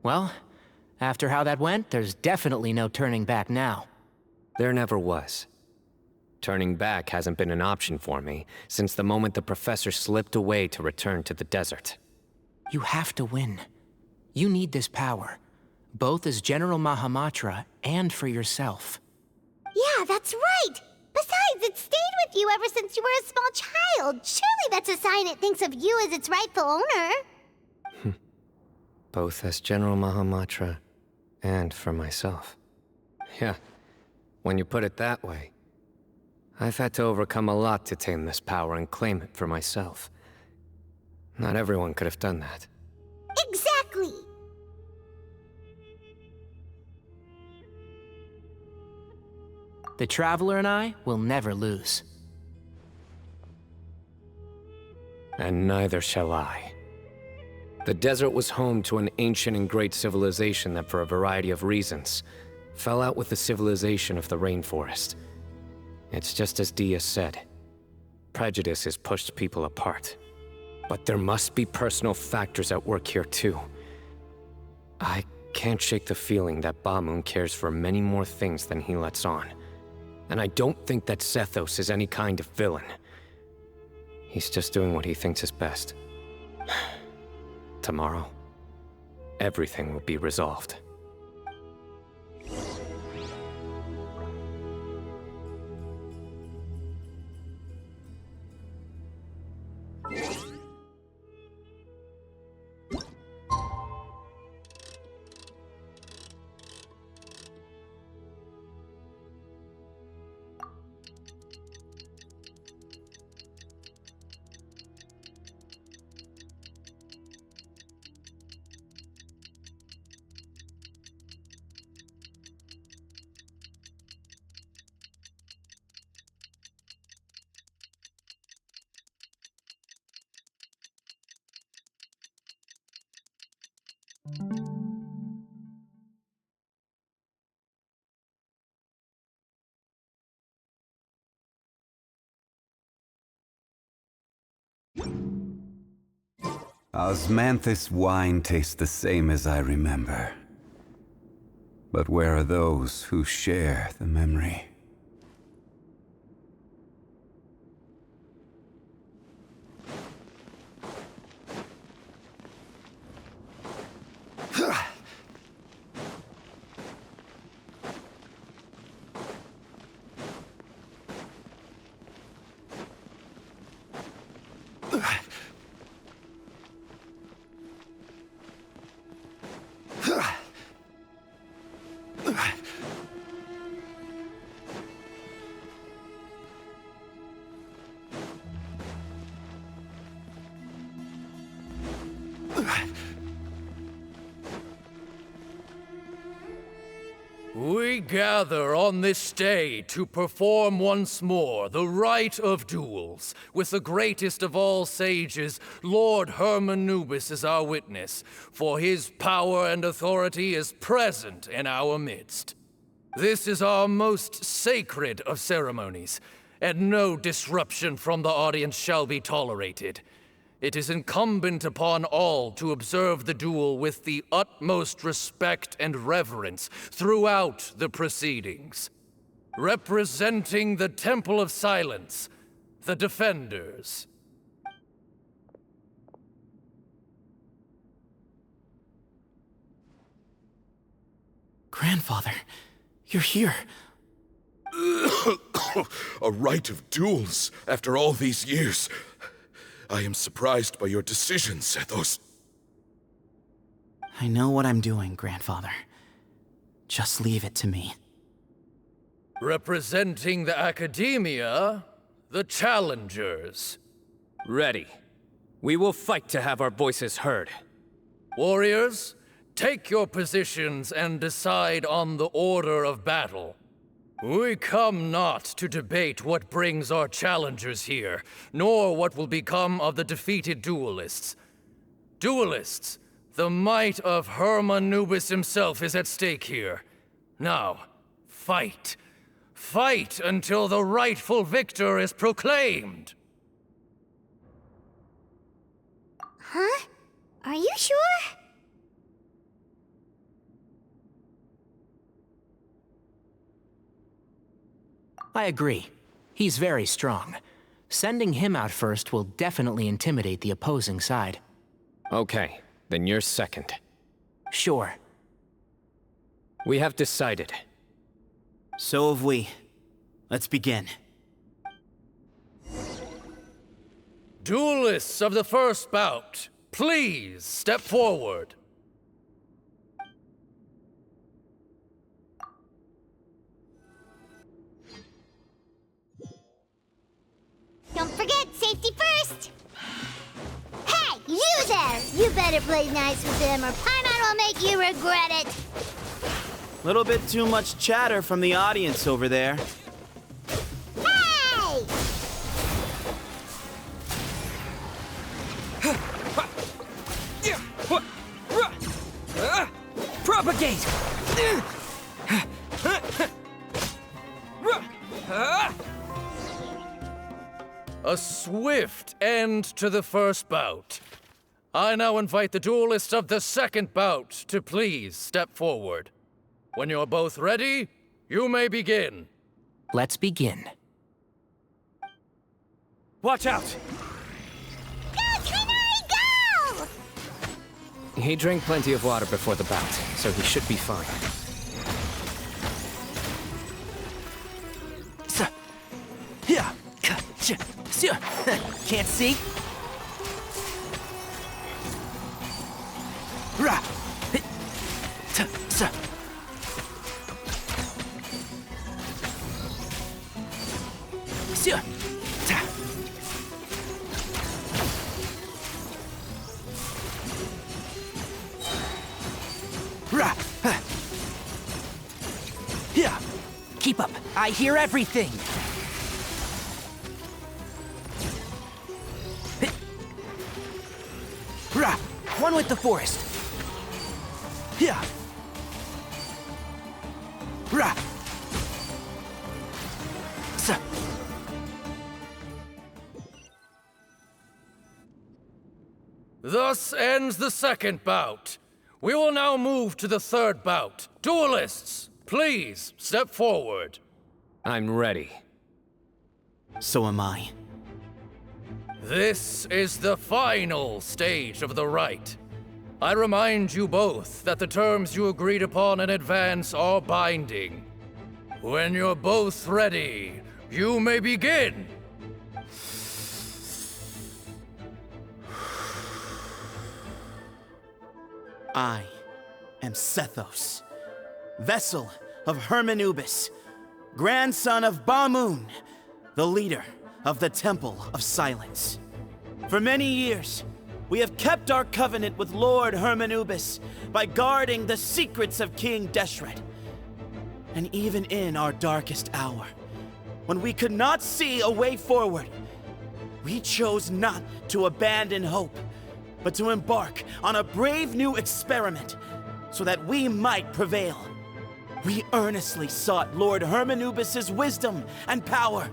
Well, after how that went, there's definitely no turning back now. There never was. Turning back hasn't been an option for me since the moment the professor slipped away to return to the desert. You have to win. You need this power, both as General Mahamatra and for yourself. Yeah, that's right! Besides, it stayed with you ever since you were a small child. Surely that's a sign it thinks of you as its rightful owner. Both as General Mahamatra and for myself. Yeah, when you put it that way, I've had to overcome a lot to tame this power and claim it for myself. Not everyone could have done that. Exactly! The Traveler and I will never lose. And neither shall I. The desert was home to an ancient and great civilization that, for a variety of reasons, fell out with the civilization of the rainforest. It's just as Dia said. Prejudice has pushed people apart. But there must be personal factors at work here too. I can't shake the feeling that Bamun cares for many more things than he lets on. And I don't think that Sethos is any kind of villain. He's just doing what he thinks is best. Tomorrow, everything will be resolved. Osmanthus wine tastes the same as I remember. But where are those who share the memory? We gather on this day to perform once more the rite of duels, with the greatest of all sages, Lord Hermanubis, as our witness, for his power and authority is present in our midst. This is our most sacred of ceremonies, and no disruption from the audience shall be tolerated. It is incumbent upon all to observe the duel with the utmost respect and reverence throughout the proceedings. Representing the Temple of Silence, the Defenders. Grandfather, you're here. A rite of duels after all these years. I am surprised by your decision, Sethos. I know what I'm doing, Grandfather. Just leave it to me. Representing the Academia, the Challengers. Ready. We will fight to have our voices heard. Warriors, take your positions and decide on the order of battle. We come not to debate what brings our challengers here, nor what will become of the defeated duelists. Duelists, the might of Hermanubis himself is at stake here. Now, fight. Fight until the rightful victor is proclaimed. Huh? Are you sure? I agree. He's very strong. Sending him out first will definitely intimidate the opposing side. Okay, then you're second. Sure. We have decided. So have we. Let's begin. Duelists of the first bout, please step forward. Don't forget, safety first! Hey, you there! You better play nice with him or Paimon will make you regret it! Little bit too much chatter from the audience over there. Hey! Propagate! A swift end to the first bout. I now invite the duelists of the second bout to please step forward. When you're both ready, you may begin. Let's begin. Watch out! Go, Cyno, go! He drank plenty of water before the bout, so he should be fine. Can't see? Keep up. I hear everything. One with the forest. Yeah. Thus ends the second bout. We will now move to the third bout. Duelists, please step forward. I'm ready. So am I. This is the final stage of the rite. I remind you both that the terms you agreed upon in advance are binding. When you're both ready, you may begin. I am Sethos, vessel of Hermanubis, grandson of Bamun, the leader of the Temple of Silence. For many years, we have kept our covenant with Lord Hermanubis by guarding the secrets of King Deshret. And even in our darkest hour, when we could not see a way forward, we chose not to abandon hope, but to embark on a brave new experiment so that we might prevail. We earnestly sought Lord Hermanubis' wisdom and power,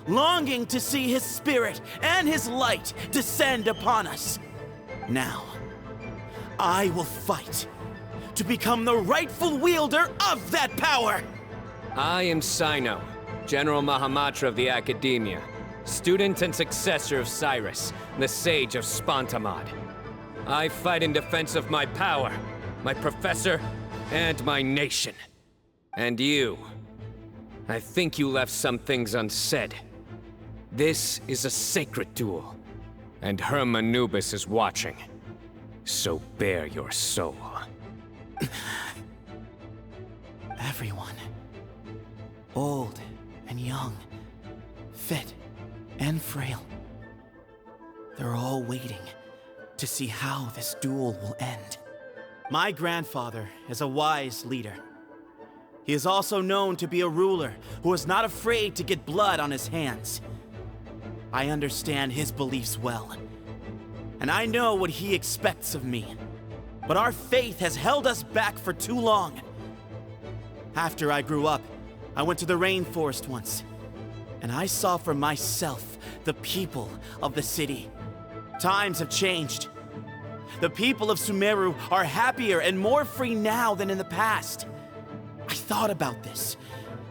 longing to see his spirit and his light descend upon us. Now, I will fight to become the rightful wielder of that power! I am Cyno, General Mahamatra of the Academia, student and successor of Cyrus, the Sage of Spantamad. I fight in defense of my power, my professor, and my nation. And you, I think you left some things unsaid. This is a sacred duel, and Hermanubis is watching. So bare your soul. Everyone, old and young, fit and frail, they're all waiting to see how this duel will end. My grandfather is a wise leader. He is also known to be a ruler who is not afraid to get blood on his hands. I understand his beliefs well, and I know what he expects of me. But our faith has held us back for too long. After I grew up, I went to the rainforest once, and I saw for myself the people of the city. Times have changed. The people of Sumeru are happier and more free now than in the past. I thought about this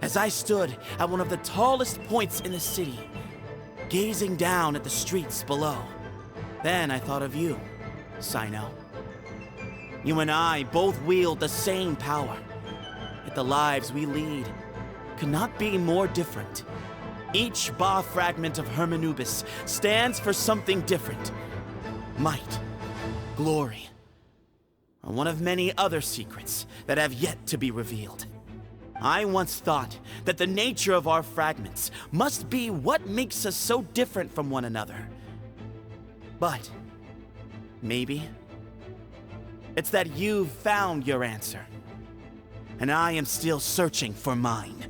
as I stood at one of the tallest points in the city, gazing down at the streets below. Then I thought of you, Cyno. You and I both wield the same power, yet the lives we lead could not be more different. Each Ba fragment of Hermanubis stands for something different. Might, glory, or one of many other secrets that have yet to be revealed. I once thought that the nature of our fragments must be what makes us so different from one another. But maybe it's that you've found your answer, and I am still searching for mine.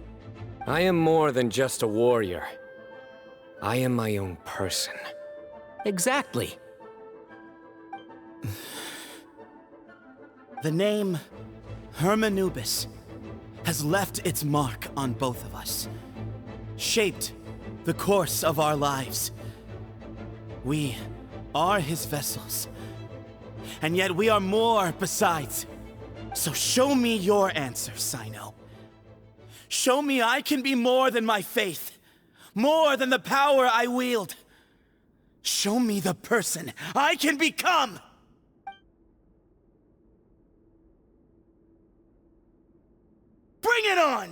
I am more than just a warrior. I am my own person. Exactly. The name Hermanubis has left its mark on both of us, shaped the course of our lives. We are his vessels, and yet we are more besides. So show me your answer, Cyno. Show me I can be more than my faith, more than the power I wield. Show me the person I can become! Bring it on!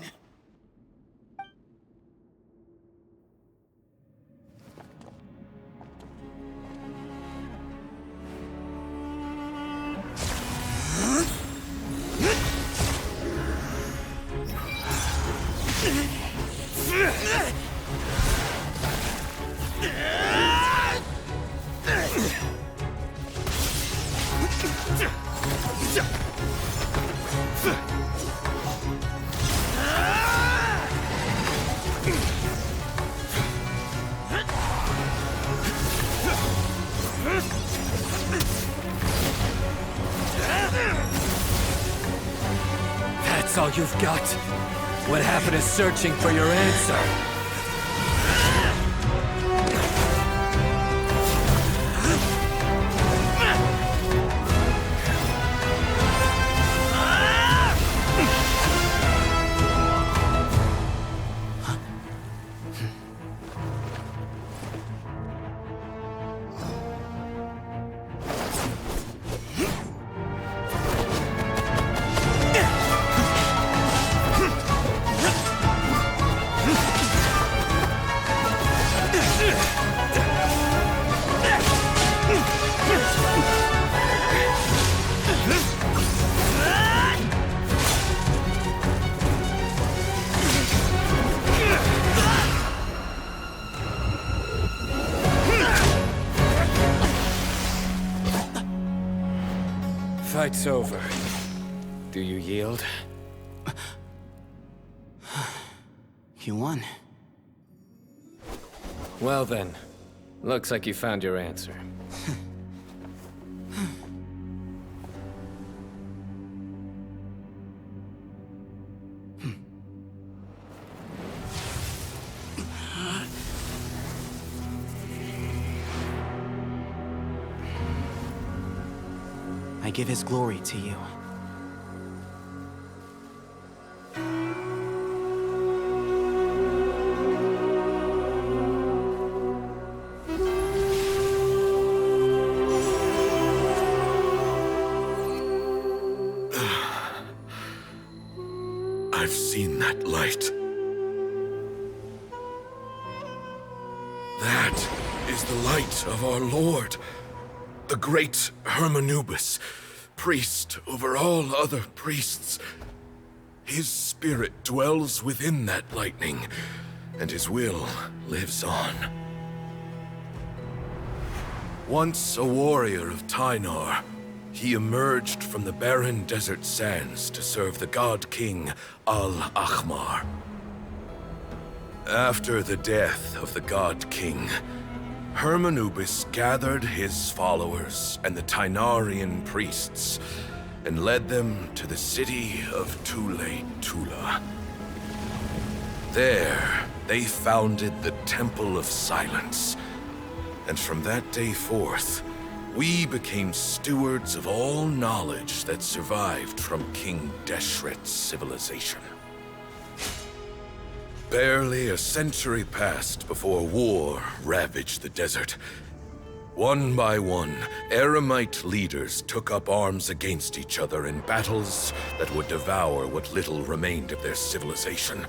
That's all you've got? What happened to searching for your answer? Fight's over. Do you yield? You won. Well then, looks like you found your answer. I give his glory to you. I've seen that light. That is the light of our Lord, the great Hermanubis, priest over all other priests. His spirit dwells within that lightning, and his will lives on. Once a warrior of Tynar, he emerged from the barren desert sands to serve the god king Al-Ahmar. After the death of the god king, Hermanubis gathered his followers and the Tynarian priests and led them to the city of Tule-Tula. There, they founded the Temple of Silence, and from that day forth, we became stewards of all knowledge that survived from King Deshret's civilization. Barely a century passed before war ravaged the desert. One by one, Eremite leaders took up arms against each other in battles that would devour what little remained of their civilization.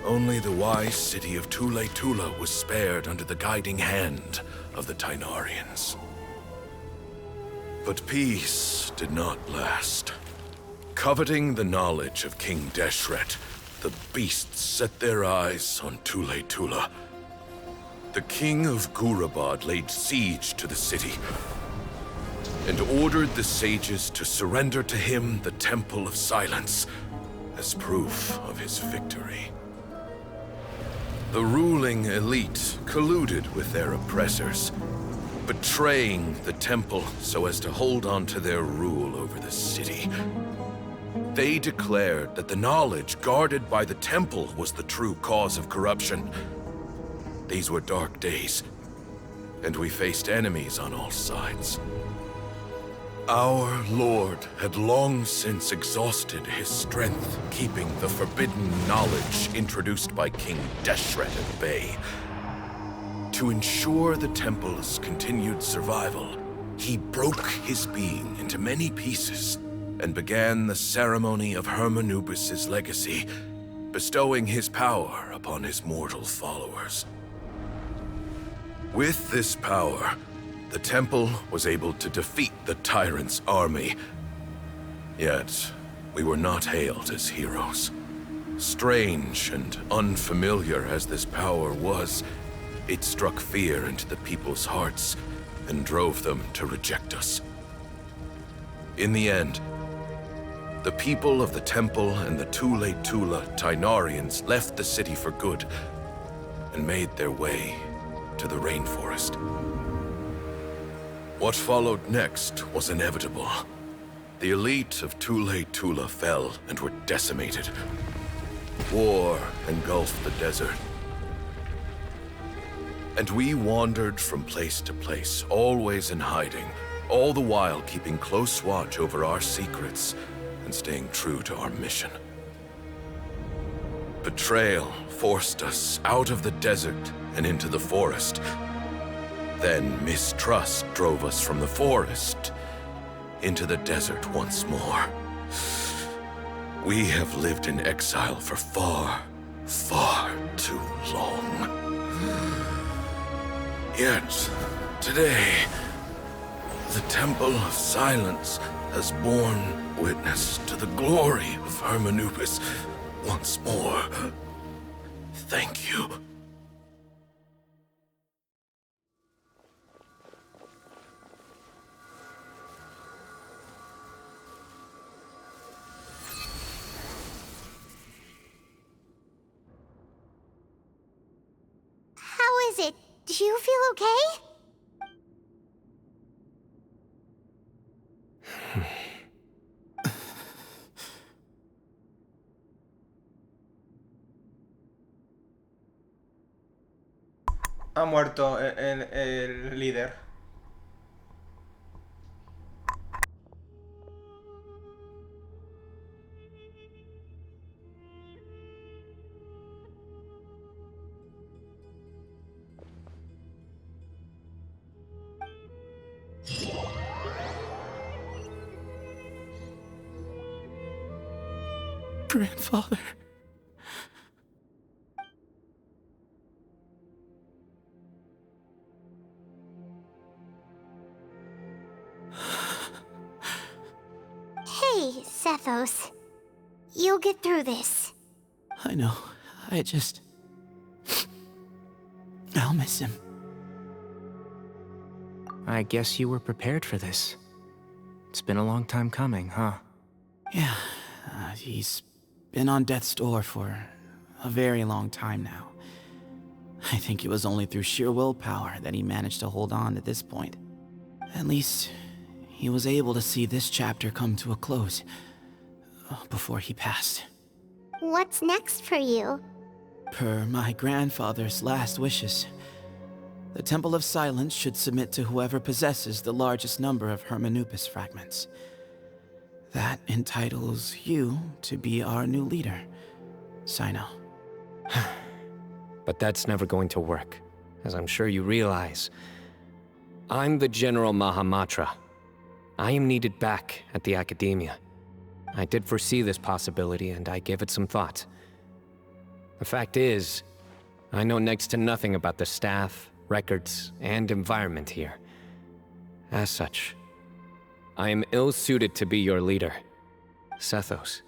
Only the wise city of Tule-Tula was spared under the guiding hand of the Tynarians. But peace did not last. Coveting the knowledge of King Deshret, the beasts set their eyes on Tule-Tula. The king of Gurabad laid siege to the city and ordered the sages to surrender to him the Temple of Silence as proof of his victory. The ruling elite colluded with their oppressors, betraying the temple so as to hold on to their rule over the city. They declared that the knowledge guarded by the temple was the true cause of corruption. These were dark days, and we faced enemies on all sides. Our Lord had long since exhausted his strength, keeping the forbidden knowledge introduced by King Deshret at bay. To ensure the temple's continued survival, he broke his being into many pieces and began the ceremony of Hermanubis' legacy, bestowing his power upon his mortal followers. With this power, the temple was able to defeat the tyrant's army. Yet, we were not hailed as heroes. Strange and unfamiliar as this power was, it struck fear into the people's hearts and drove them to reject us. In the end, the people of the temple and the Tule-Tula Tynarians left the city for good and made their way to the rainforest. What followed next was inevitable. The elite of Tule-Tula fell and were decimated. War engulfed the desert. And we wandered from place to place, always in hiding, all the while keeping close watch over our secrets and staying true to our mission. Betrayal forced us out of the desert and into the forest. Then mistrust drove us from the forest into the desert once more. We have lived in exile for far, far too long. Yet, today, the Temple of Silence has borne witness to the glory of Hermanubis once more. Thank you. is it? Do you feel okay? Ha muerto el líder. Grandfather. Hey, Sethos. You'll get through this. I know. I'll miss him. I guess you were prepared for this. It's been a long time coming, huh? Yeah, he's been on death's door for a very long time now. I think it was only through sheer willpower that he managed to hold on to this point. At least, he was able to see this chapter come to a close before he passed. What's next for you? Per my grandfather's last wishes, the Temple of Silence should submit to whoever possesses the largest number of Hermanupis fragments. That entitles you to be our new leader, Cyno. But that's never going to work, as I'm sure you realize. I'm the General Mahamatra. I am needed back at the Academia. I did foresee this possibility, and I gave it some thought. The fact is, I know next to nothing about the staff, records, and environment here. As such, I am ill-suited to be your leader, Sethos.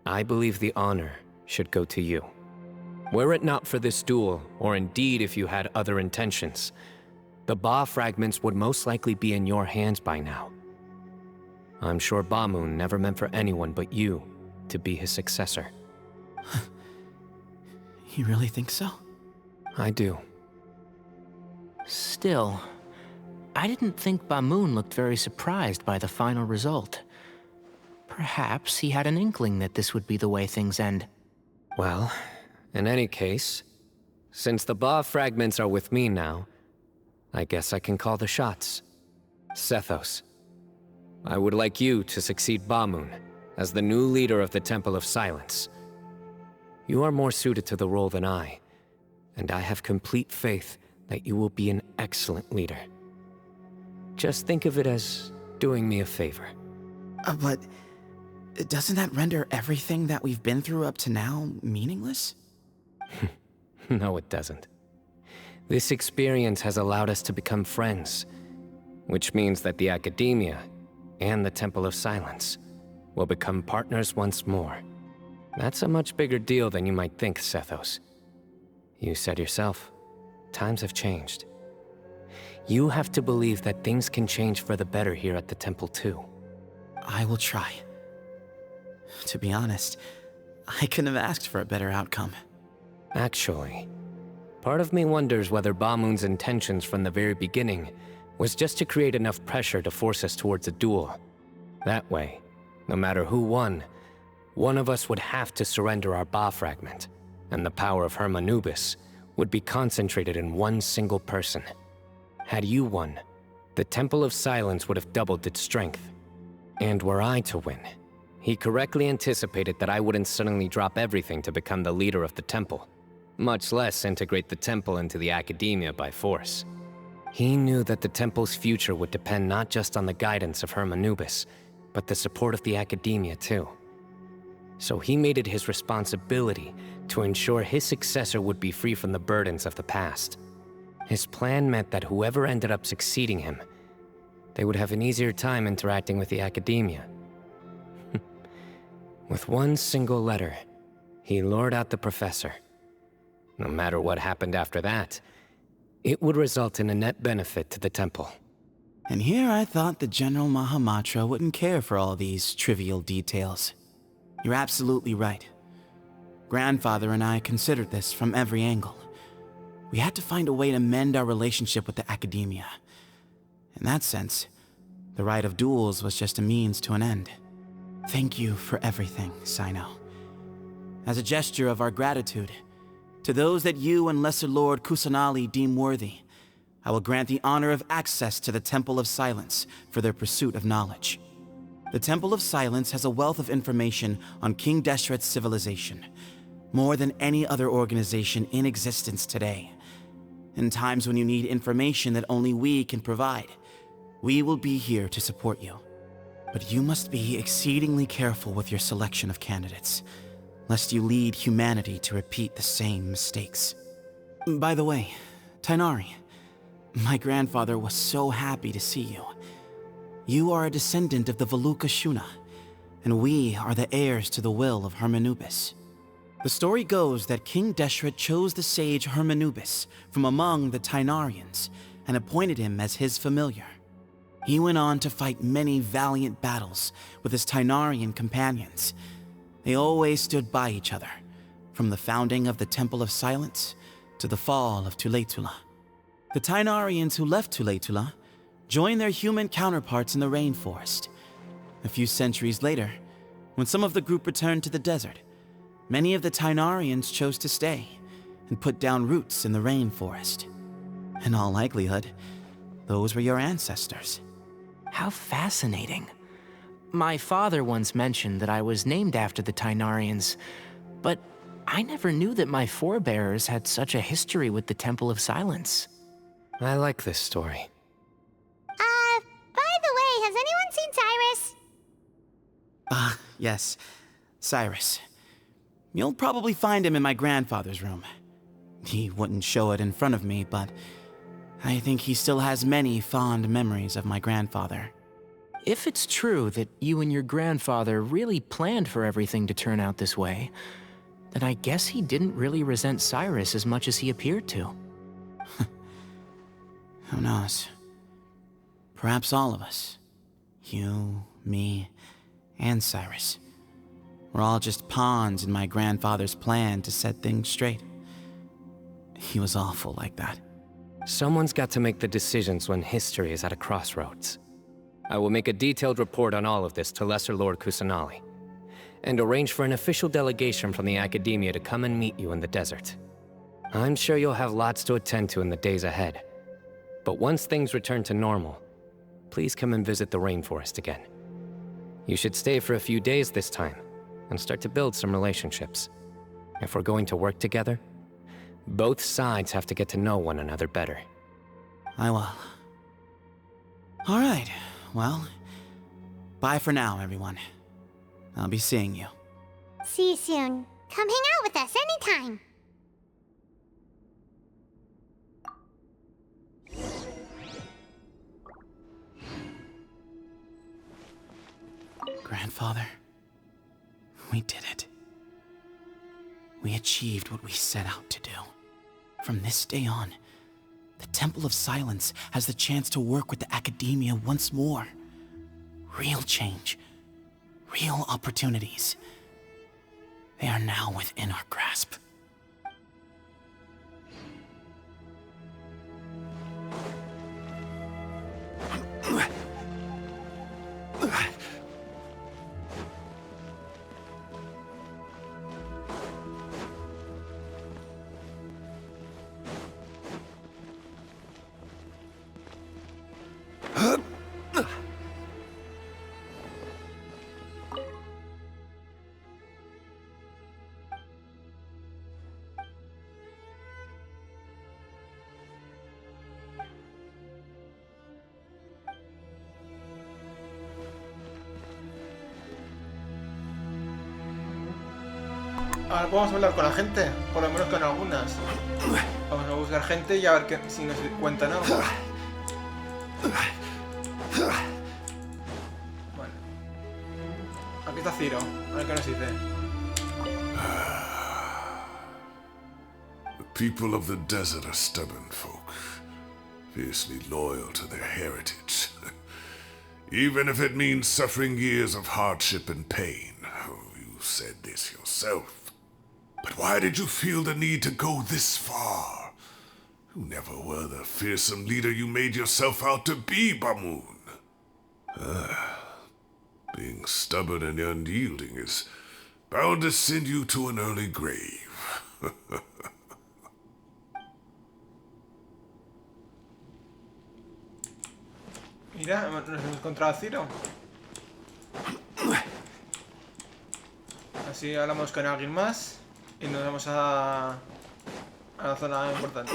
I believe the honor should go to you. Were it not for this duel, or indeed if you had other intentions, the Ba fragments would most likely be in your hands by now. I'm sure Bamun never meant for anyone but you to be his successor. You really think so? I do. Still, I didn't think Bamun looked very surprised by the final result. Perhaps he had an inkling that this would be the way things end. Well, in any case, since the Ba fragments are with me now, I guess I can call the shots. Sethos, I would like you to succeed Bamun as the new leader of the Temple of Silence. You are more suited to the role than I, and I have complete faith that you will be an excellent leader. Just think of it as doing me a favor. But doesn't that render everything that we've been through up to now meaningless? No, it doesn't. This experience has allowed us to become friends, which means that the Academia and the Temple of Silence will become partners once more. That's a much bigger deal than you might think, Sethos. You said yourself, times have changed. You have to believe that things can change for the better here at the Temple too. I will try. To be honest, I couldn't have asked for a better outcome. Actually, part of me wonders whether Bamun's intentions from the very beginning was just to create enough pressure to force us towards a duel. That way, no matter who won, one of us would have to surrender our Ba fragment, and the power of Hermanubis would be concentrated in one single person. Had you won, the Temple of Silence would have doubled its strength. And were I to win, he correctly anticipated that I wouldn't suddenly drop everything to become the leader of the Temple, much less integrate the Temple into the Academia by force. He knew that the Temple's future would depend not just on the guidance of Hermanubis, but the support of the Academia too. So he made it his responsibility to ensure his successor would be free from the burdens of the past. His plan meant that whoever ended up succeeding him, they would have an easier time interacting with the Academia. With one single letter, he lured out the professor. No matter what happened after that, it would result in a net benefit to the Temple. And here I thought the General Mahamatra wouldn't care for all these trivial details. You're absolutely right. Grandfather and I considered this from every angle. We had to find a way to mend our relationship with the academia. In that sense, the right of duels was just a means to an end. Thank you for everything, Cyno. As a gesture of our gratitude, to those that you and Lesser Lord Kusanali deem worthy, I will grant the honor of access to the Temple of Silence for their pursuit of knowledge. The Temple of Silence has a wealth of information on King Deshret's civilization, more than any other organization in existence today. In times when you need information that only we can provide, we will be here to support you. But you must be exceedingly careful with your selection of candidates, lest you lead humanity to repeat the same mistakes. By the way, Tighnari, my grandfather was so happy to see you. You are a descendant of the Veluca Shuna, and we are the heirs to the will of Hermanubis. The story goes that King Deshret chose the sage Hermanubis from among the Tighnarians and appointed him as his familiar. He went on to fight many valiant battles with his Tighnarian companions. They always stood by each other, from the founding of the Temple of Silence to the fall of Tuletula. The Tighnarians who left Tuletula joined their human counterparts in the rainforest. A few centuries later, when some of the group returned to the desert, many of the Tighnarians chose to stay and put down roots in the rainforest. In all likelihood, those were your ancestors. How fascinating. My father once mentioned that I was named after the Tighnarians, but I never knew that my forebears had such a history with the Temple of Silence. I like this story. By the way, has anyone seen Cyrus? Yes, Cyrus. You'll probably find him in my grandfather's room. He wouldn't show it in front of me, but I think he still has many fond memories of my grandfather. If it's true that you and your grandfather really planned for everything to turn out this way, then I guess he didn't really resent Cyrus as much as he appeared to. Who knows? Perhaps all of us. You, me, and Cyrus. We're all just pawns in my grandfather's plan to set things straight. He was awful like that. Someone's got to make the decisions when history is at a crossroads. I will make a detailed report on all of this to Lesser Lord Kusanali, and arrange for an official delegation from the Academia to come and meet you in the desert. I'm sure you'll have lots to attend to in the days ahead. But once things return to normal, please come and visit the rainforest again. You should stay for a few days this time, and start to build some relationships. If we're going to work together, both sides have to get to know one another better. I will. All right, well, bye for now, everyone. I'll be seeing you. See you soon. Come hang out with us anytime. Grandfather, we did it. We achieved what we set out to do. From this day on, the Temple of Silence has the chance to work with the Academia once more. Real change, real opportunities. They are now within our grasp. Ahora podemos hablar con la gente, por lo menos con algunas. Vamos a buscar gente y a ver si nos cuentan algo. Bueno. Aquí está Cyno, a ver qué nos dice. The people of the desert are stubborn folk, fiercely loyal to their heritage. Even if it means suffering years of hardship and pain. Oh, you said this yourself. But why did you feel the need to go this far? You never were the fearsome leader you made yourself out to be, Bamoon. Being stubborn and unyielding is bound to send you to an early grave. Mira, nos hemos encontrado a Cyno. Así hablamos con alguien más y nos vamos a la zona importante.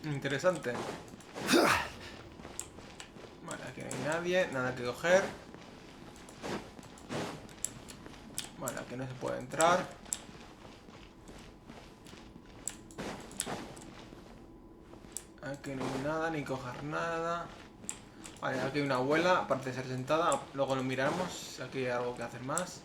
Interesante. Vale, aquí no hay nadie, nada que coger. Vale, aquí no se puede entrar. Aquí no hay nada, ni coger nada. Vale, aquí hay una abuela, aparte de ser sentada. Luego lo miramos, si aquí hay algo que hacer más.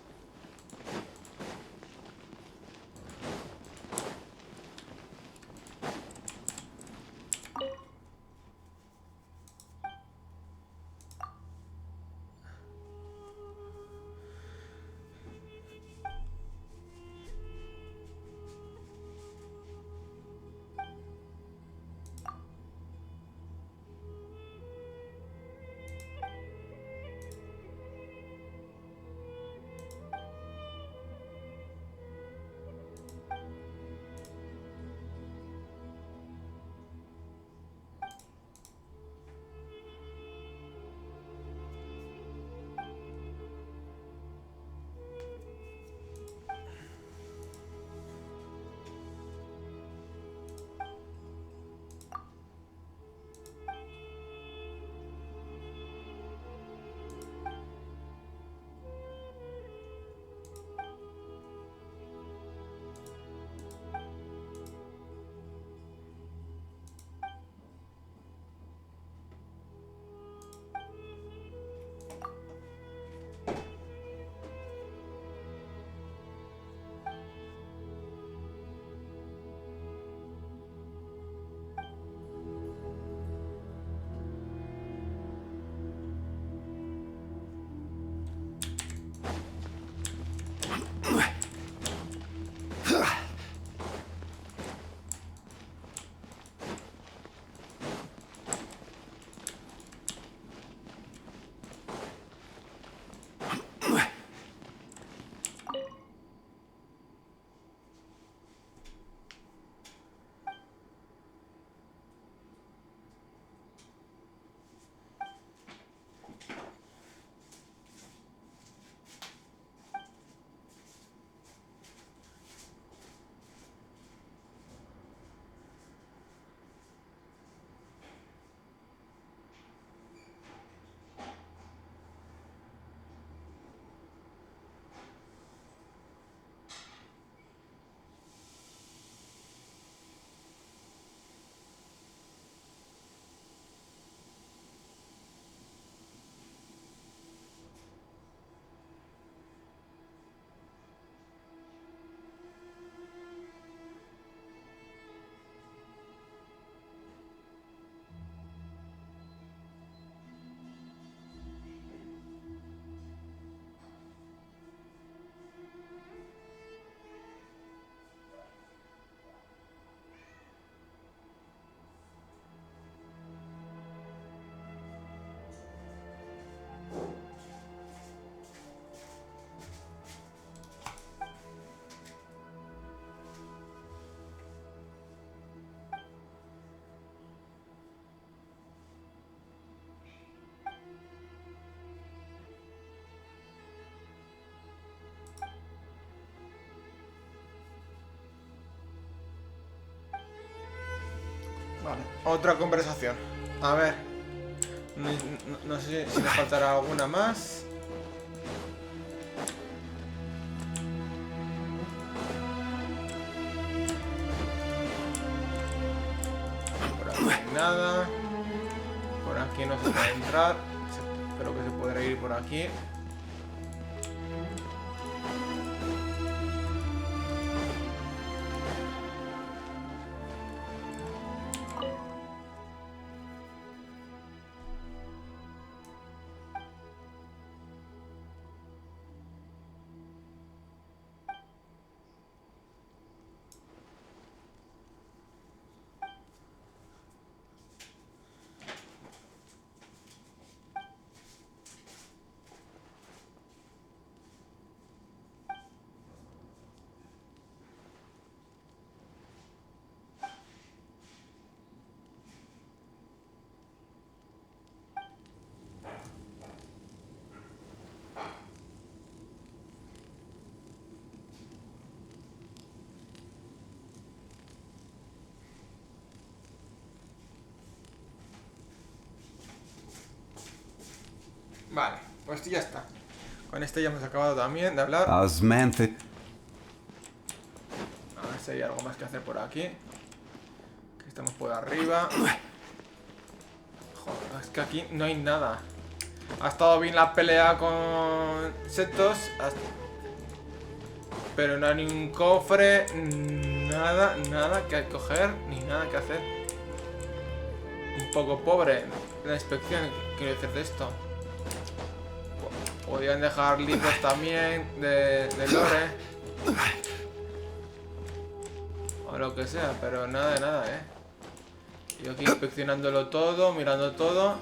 Vale, otra conversación. A ver. No sé si me faltará alguna más. Por aquí no hay nada. Por aquí no se puede entrar. Espero que se podrá ir por aquí. Vale, pues ya está. Con este ya hemos acabado también de hablar. Osmanthe. A ver si hay algo más que hacer por aquí. Que estamos por arriba. Joder, es que aquí no hay nada. Ha estado bien la pelea con Setho, pero no hay ni un cofre, nada que coger, ni nada que hacer. Un poco pobre la inspección, quiero decir de esto. Podrían dejar libros también de lore. O lo que sea, pero nada de nada, Yo aquí inspeccionándolo todo, mirando todo.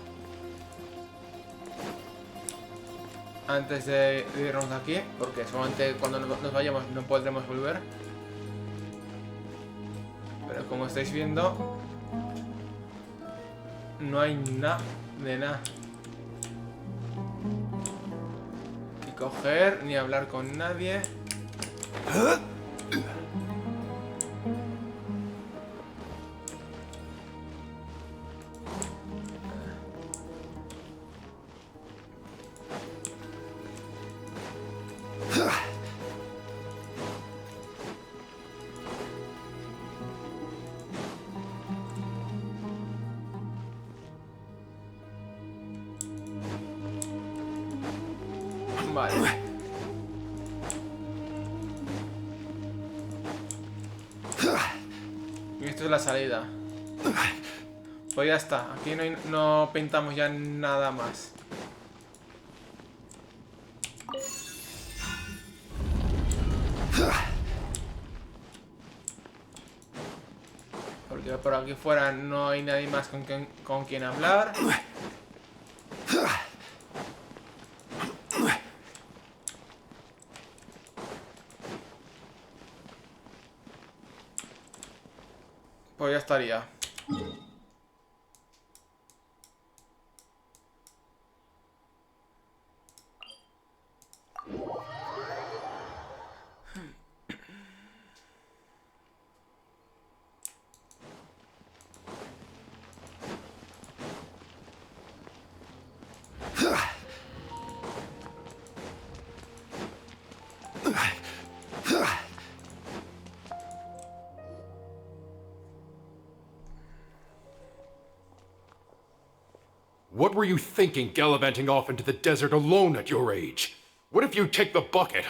Antes de irnos de aquí, porque solamente cuando nos vayamos no podremos volver. Pero como estáis viendo, no hay nada de nada que coger, ni hablar con nadie. Vale. Y esto es la salida. Pues ya está. Aquí no pintamos ya nada más. Porque por aquí fuera no hay nadie más con quien hablar. Pues ya estaría. What were you thinking gallivanting off into the desert alone at your age? What if you take the bucket,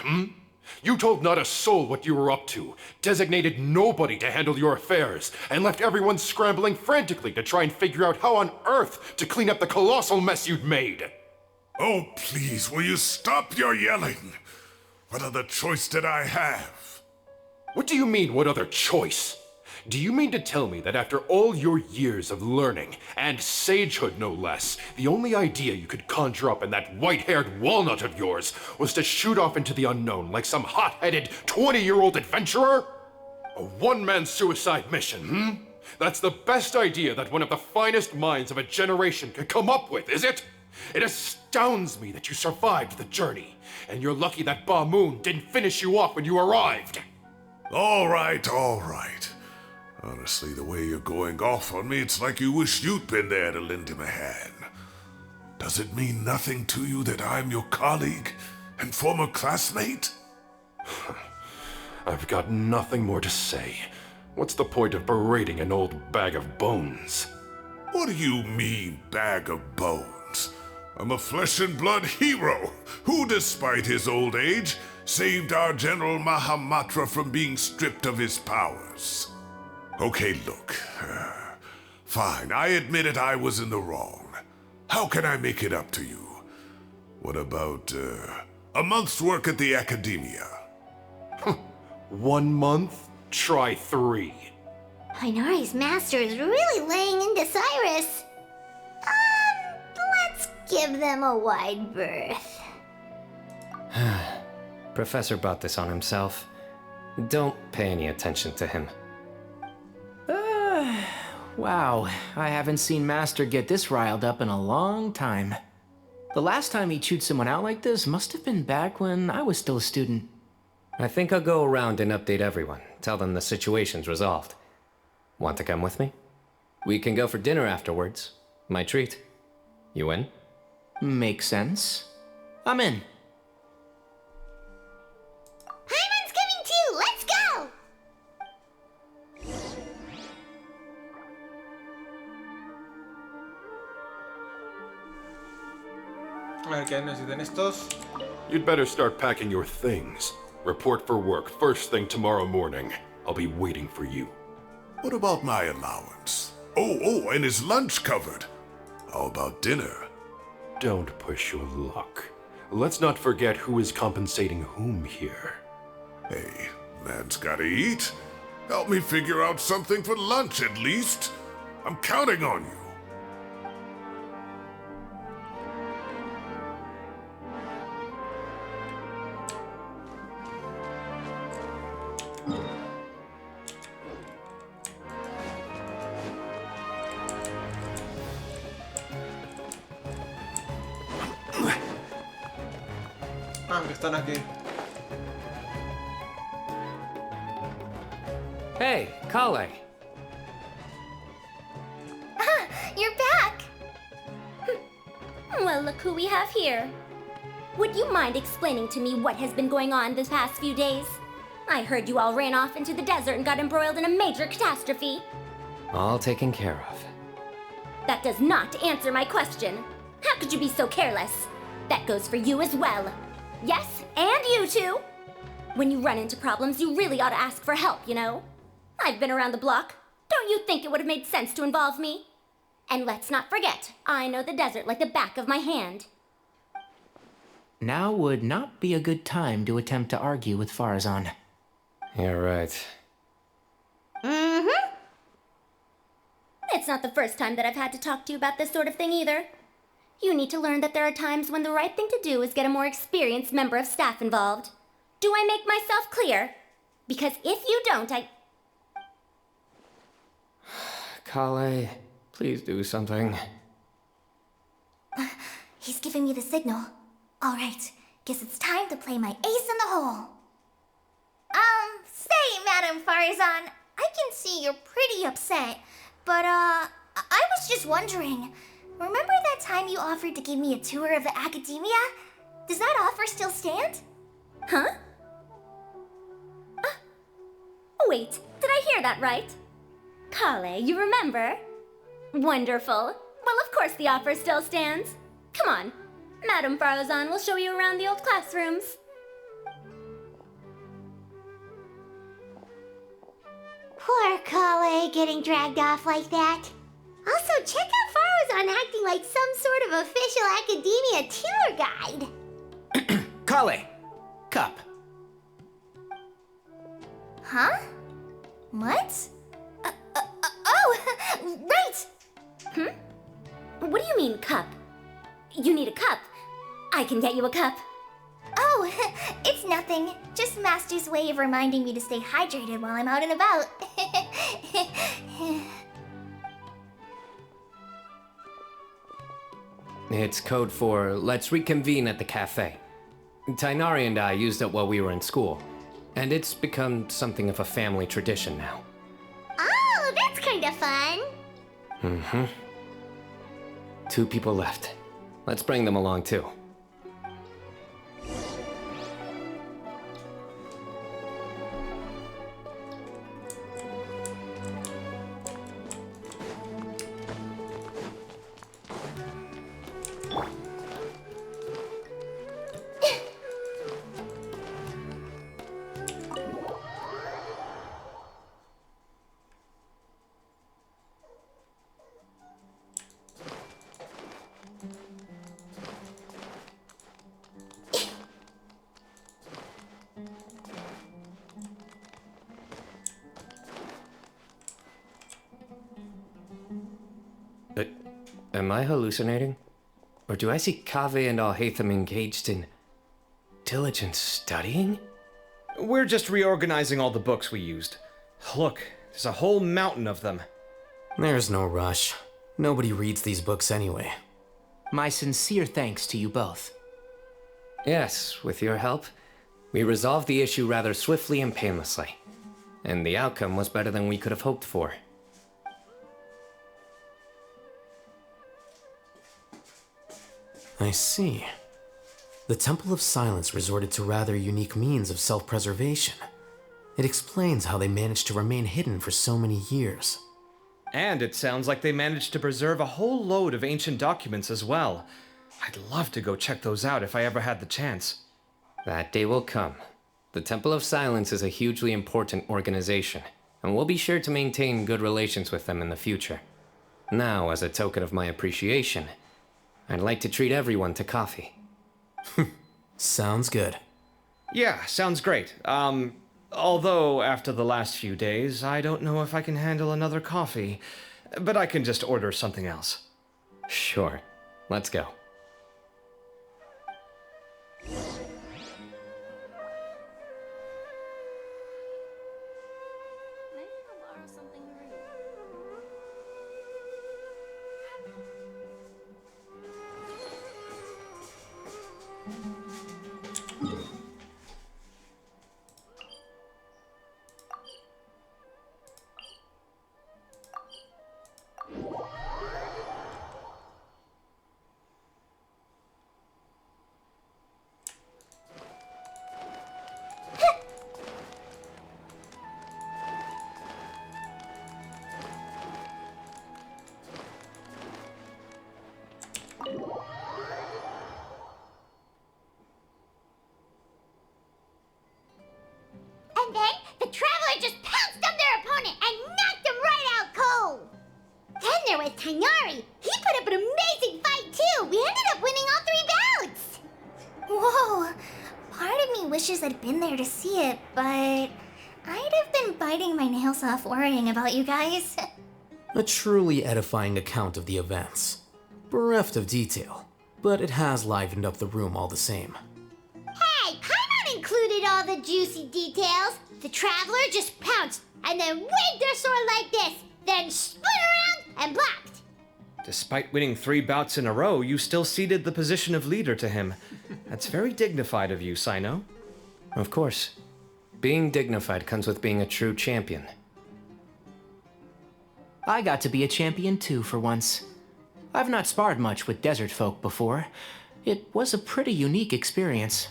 You told not a soul what you were up to, designated nobody to handle your affairs, and left everyone scrambling frantically to try and figure out how on earth to clean up the colossal mess you'd made. Oh, please, will you stop your yelling? What other choice did I have? What do you mean, what other choice? Do you mean to tell me that after all your years of learning, and sagehood no less, the only idea you could conjure up in that white-haired walnut of yours was to shoot off into the unknown like some hot-headed 20-year-old adventurer? A one-man suicide mission, That's the best idea that one of the finest minds of a generation could come up with, is it? It astounds me that you survived the journey, and you're lucky that Ba Moon didn't finish you off when you arrived. All right, all right. Honestly, the way you're going off on me, it's like you wish you'd been there to lend him a hand. Does it mean nothing to you that I'm your colleague and former classmate? I've got nothing more to say. What's the point of berating an old bag of bones? What do you mean, bag of bones? I'm a flesh and blood hero who, despite his old age, saved our General Mahamatra from being stripped of his powers. Okay, look. Fine, I admit it, I was in the wrong. How can I make it up to you? What about, a month's work at the Academia? 1 month? Try 3. Inari's master is really laying into Cyrus. Let's give them a wide berth. Professor brought this on himself. Don't pay any attention to him. Wow, I haven't seen Master get this riled up in a long time. The last time he chewed someone out like this must have been back when I was still a student. I think I'll go around and update everyone. Tell them the situation's resolved. Want to come with me? We can go for dinner afterwards. My treat. You in? Makes sense. I'm in. Paimon's coming too! Let's go! A ver qué necesitan estos. You'd better start packing your things. Report for work first thing tomorrow morning. I'll be waiting for you. What about my allowance? Oh, and is lunch covered? How about dinner? Don't push your luck. Let's not forget who is compensating whom here. Hey, man's gotta eat. Help me figure out something for lunch at least. I'm counting on you. Que están aquí. Hey, Kale. You're back! Well, look who we have here. Would you mind explaining to me what has been going on this past few days? I heard you all ran off into the desert and got embroiled in a major catastrophe. All taken care of. That does not answer my question. How could you be so careless? That goes for you as well. Yes, and you too. When you run into problems, you really ought to ask for help, you know? I've been around the block. Don't you think it would have made sense to involve me? And let's not forget, I know the desert like the back of my hand. Now would not be a good time to attempt to argue with Farazan. You're right. Mm-hmm. It's not the first time that I've had to talk to you about this sort of thing either. You need to learn that there are times when the right thing to do is get a more experienced member of staff involved. Do I make myself clear? Because if you don't, Kale, please do something. He's giving me the signal. All right, guess it's time to play my ace in the hole. Say, Madame Farazan, I can see you're pretty upset, but, I was just wondering, remember that time you offered to give me a tour of the Academia? Does that offer still stand? Huh? Wait, did I hear that right? Kale, you remember? Wonderful. Well, of course the offer still stands. Come on, Madame Farazan will show you around the old classrooms. Poor Kale getting dragged off like that. Also, check out Farazan acting like some sort of official Academia tour guide. Kale! Cup. Huh? What? Oh, right! What do you mean, cup? You need a cup. I can get you a cup. Oh, it's nothing. Just Master's way of reminding me to stay hydrated while I'm out and about. It's code for let's reconvene at the cafe. Tainari and I used it while we were in school, and it's become something of a family tradition now. kinda fun. Mm-hmm. 2 people left. Let's bring them along too. Am I hallucinating? Or do I see Kaveh and Alhaitham engaged in diligent studying? We're just reorganizing all the books we used. Look, there's a whole mountain of them. There's no rush. Nobody reads these books anyway. My sincere thanks to you both. Yes, with your help, we resolved the issue rather swiftly and painlessly. And the outcome was better than we could have hoped for. I see. The Temple of Silence resorted to rather unique means of self-preservation. It explains how they managed to remain hidden for so many years. And it sounds like they managed to preserve a whole load of ancient documents as well. I'd love to go check those out if I ever had the chance. That day will come. The Temple of Silence is a hugely important organization, and we'll be sure to maintain good relations with them in the future. Now, as a token of my appreciation, I'd like to treat everyone to coffee. Sounds good. Yeah, sounds great. Although after the last few days, I don't know if I can handle another coffee, but I can just order something else. Sure. Let's go. And then the Traveler just pounced on their opponent and knocked him right out cold. Then there was Tainari. He put up an amazing fight too. We ended up winning all 3 bouts. Whoa. Part of me wishes I'd been there to see it, but I'd have been biting my nails off worrying about you guys. A truly edifying account of the events. Bereft of detail, but it has livened up the room all the same. Hey, Paimon included all the juicy details. The Traveler just pounced and then waved their sword like this, then spun around and blocked. Despite winning 3 bouts in a row, you still ceded the position of leader to him. That's very dignified of you, Cyno. Of course. Being dignified comes with being a true champion. I got to be a champion too for once. I've not sparred much with desert folk before. It was a pretty unique experience.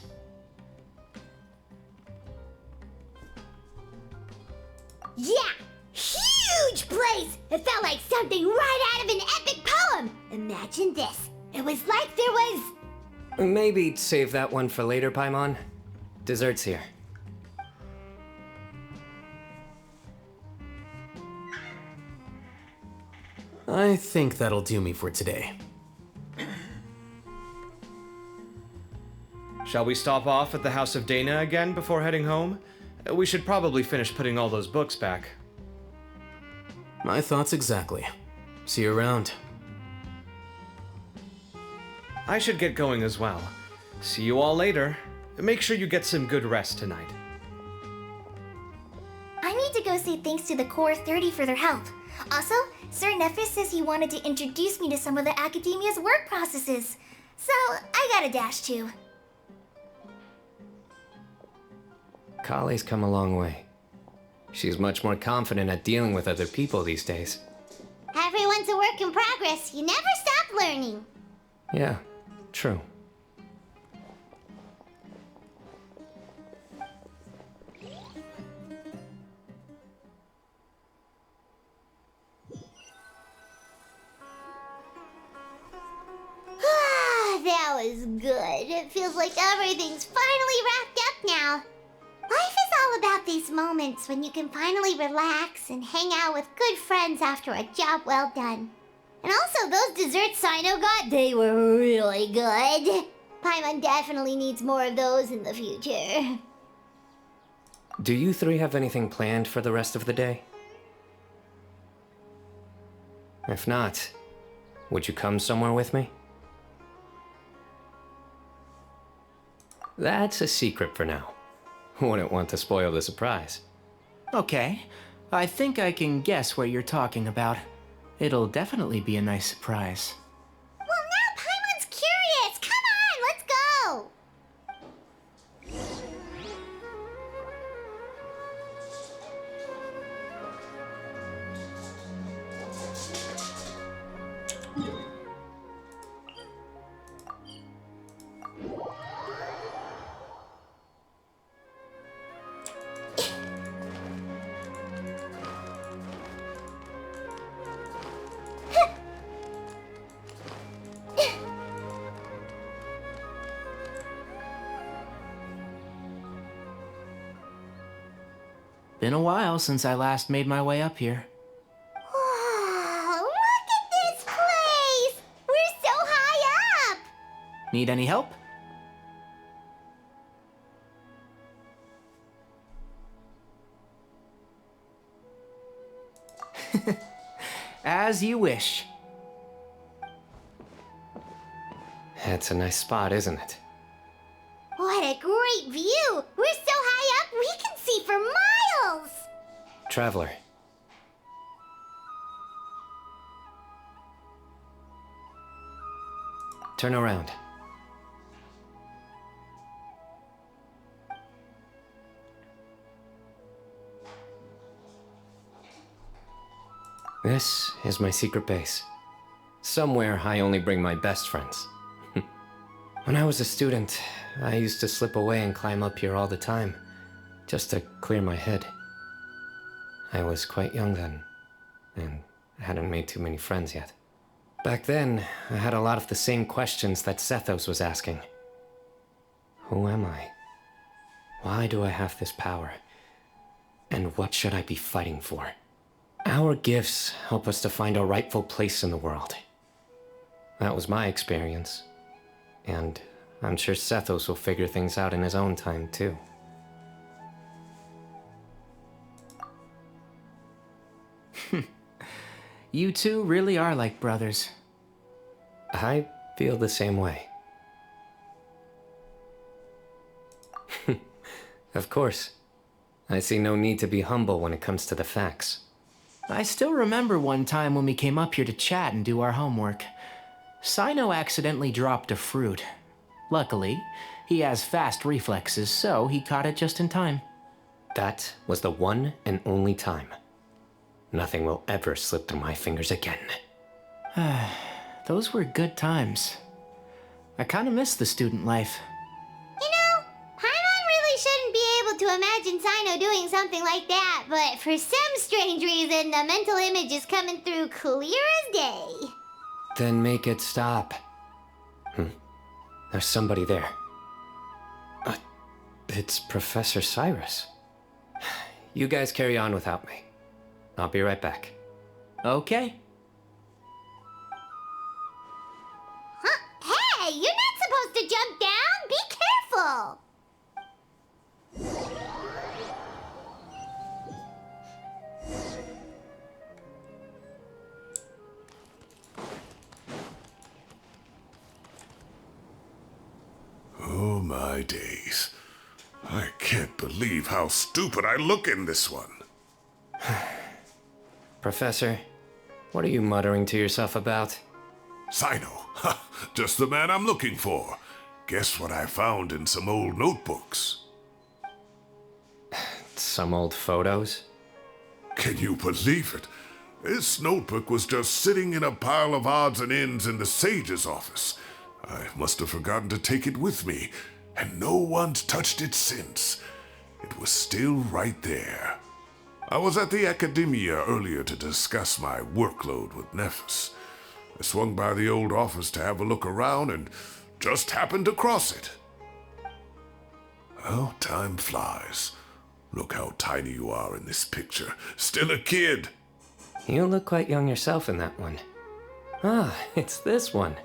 Yeah, huge place! It felt like something right out of an epic poem. Imagine this. It was like there was... Maybe save that one for later, Paimon. Dessert's here. I think that'll do me for today. Shall we stop off at the House of Dana again before heading home? We should probably finish putting all those books back. My thoughts exactly. See you around. I should get going as well. See you all later. Make sure you get some good rest tonight. I need to go say thanks to the Core 30 for their help. Also, Sir Nephis says he wanted to introduce me to some of the Academia's work processes. So, I gotta dash too. Kale's come a long way. She's much more confident at dealing with other people these days. Everyone's a work in progress. You never stop learning. Yeah, true. That was good. It feels like everything's finally wrapped up now. Life is all about these moments when you can finally relax and hang out with good friends after a job well done. And also, those desserts Cyno got, they were really good. Paimon definitely needs more of those in the future. Do you three have anything planned for the rest of the day? If not, would you come somewhere with me? That's a secret for now. Wouldn't want to spoil the surprise. Okay, I think I can guess what you're talking about. It'll definitely be a nice surprise. Well, now Paimon's curious. Come on, let's go. Been a while since I last made my way up here. Wow, look at this place! We're so high up! Need any help? As you wish. It's a nice spot, isn't it? What a great view! We're so high up, we can see for miles! Traveler. Turn around. This is my secret base. Somewhere I only bring my best friends. When I was a student, I used to slip away and climb up here all the time, just to clear my head. I was quite young then, and hadn't made too many friends yet. Back then, I had a lot of the same questions that Sethos was asking. Who am I? Why do I have this power? And what should I be fighting for? Our gifts help us to find our rightful place in the world. That was my experience. And I'm sure Sethos will figure things out in his own time, too. You two really are like brothers. I feel the same way. Of course. I see no need to be humble when it comes to the facts. I still remember one time when we came up here to chat and do our homework. Cyno accidentally dropped a fruit. Luckily, he has fast reflexes, so he caught it just in time. That was the one and only time. Nothing will ever slip through my fingers again. Those were good times. I kinda miss the student life. You know, Paimon really shouldn't be able to imagine Cyno doing something like that, but for some strange reason, the mental image is coming through clear as day. Then make it stop. There's somebody there. It's Professor Cyrus. You guys carry on without me. I'll be right back. Okay. Huh? Hey, you're not supposed to jump down! Be careful! Oh my days. I can't believe how stupid I look in this one. Professor, what are you muttering to yourself about? Cyno, just the man I'm looking for. Guess what I found in some old notebooks? Some old photos? Can you believe it? This notebook was just sitting in a pile of odds and ends in the sage's office. I must have forgotten to take it with me, and no one's touched it since. It was still right there. I was at the Academia earlier to discuss my workload with Nephis. I swung by the old office to have a look around and just happened to cross it. Oh, time flies. Look how tiny you are in this picture. Still a kid. You look quite young yourself in that one. Ah, it's this one.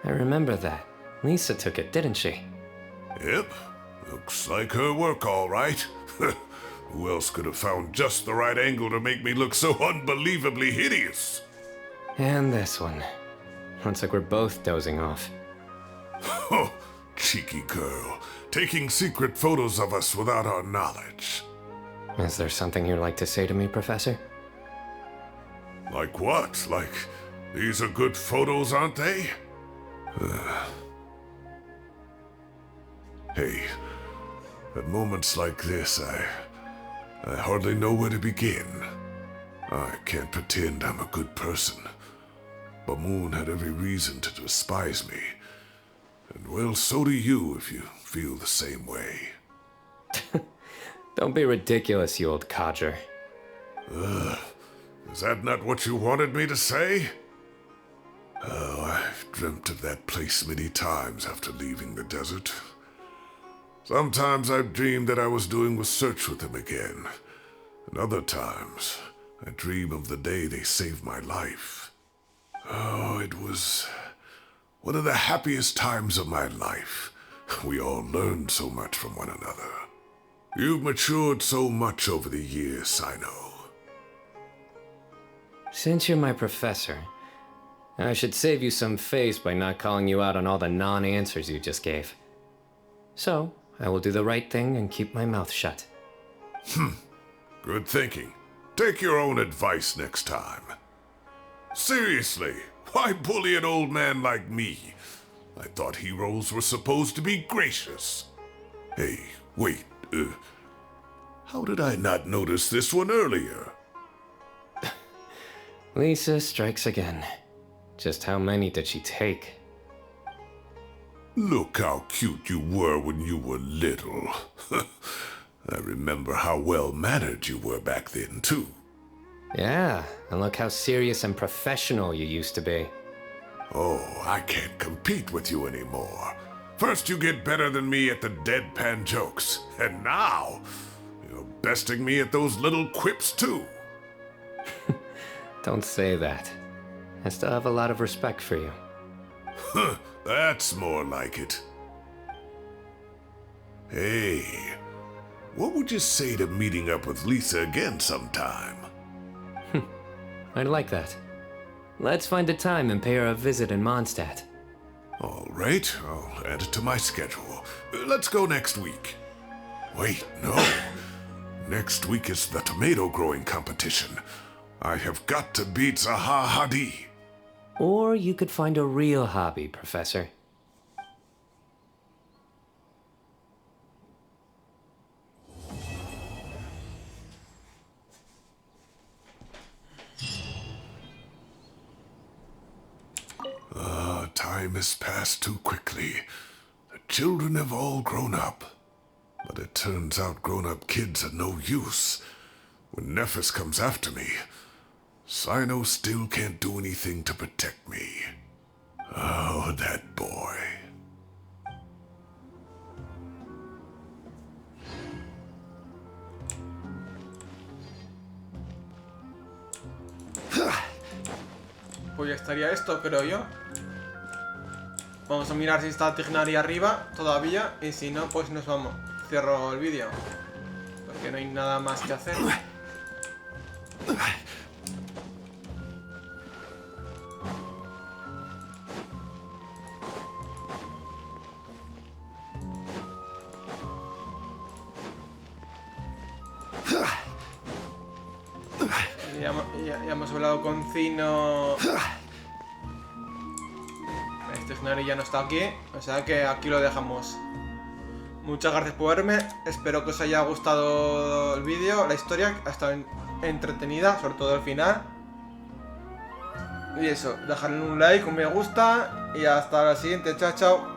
I remember that. Lisa took it, didn't she? Yep. Looks like her work, all right. Who else could have found just the right angle to make me look so unbelievably hideous? And this one. Looks like we're both dozing off. Oh, cheeky girl. Taking secret photos of us without our knowledge. Is there something you'd like to say to me, Professor? Like what? Like, these are good photos, aren't they? Hey, at moments like this, I hardly know where to begin. I can't pretend I'm a good person. Bamoon had every reason to despise me. And well, so do you if you feel the same way. Don't be ridiculous, you old codger. Is that not what you wanted me to say? Oh, I've dreamt of that place many times after leaving the desert. Sometimes I've dreamed that I was doing research with them again. And other times, I dream of the day they saved my life. Oh, it was one of the happiest times of my life. We all learned so much from one another. You've matured so much over the years, Cyno. Since you're my professor, I should save you some face by not calling you out on all the non-answers you just gave. So, I will do the right thing and keep my mouth shut. Good thinking. Take your own advice next time. Seriously, why bully an old man like me? I thought heroes were supposed to be gracious. Hey, wait, how did I not notice this one earlier? Lisa strikes again. Just how many did she take? Look how cute you were when you were little. I remember how well-mannered you were back then, too. Yeah, and look how serious and professional you used to be. Oh, I can't compete with you anymore. First you get better than me at the deadpan jokes, and now you're besting me at those little quips, too. Don't say that. I still have a lot of respect for you. That's more like it. Hey, what would you say to meeting up with Lisa again sometime? I'd like that. Let's find a time and pay her a visit in Mondstadt. All right, I'll add it to my schedule. Let's go next week. Wait, no. Next week is the tomato growing competition. I have got to beat Zaha Hadid. Or you could find a real hobby, Professor. Time has passed too quickly. The children have all grown up. But it turns out grown-up kids are no use. When Nephis comes after me, Cyno still can't do anything to protect me. Oh, that boy. Pues ya estaría esto, creo yo. Vamos a mirar si está Tignari arriba todavía. Y si no, pues nos vamos. Cierro el vídeo. Porque no hay nada más que hacer. Ya hemos hablado con Cyno. Este Tignari ya no está aquí. O sea que aquí lo dejamos. Muchas gracias por verme. Espero que os haya gustado el vídeo, la historia. Ha estado entretenida, sobre todo al final. Y eso, dejarle un like, un me gusta y hasta la siguiente, chao, chao.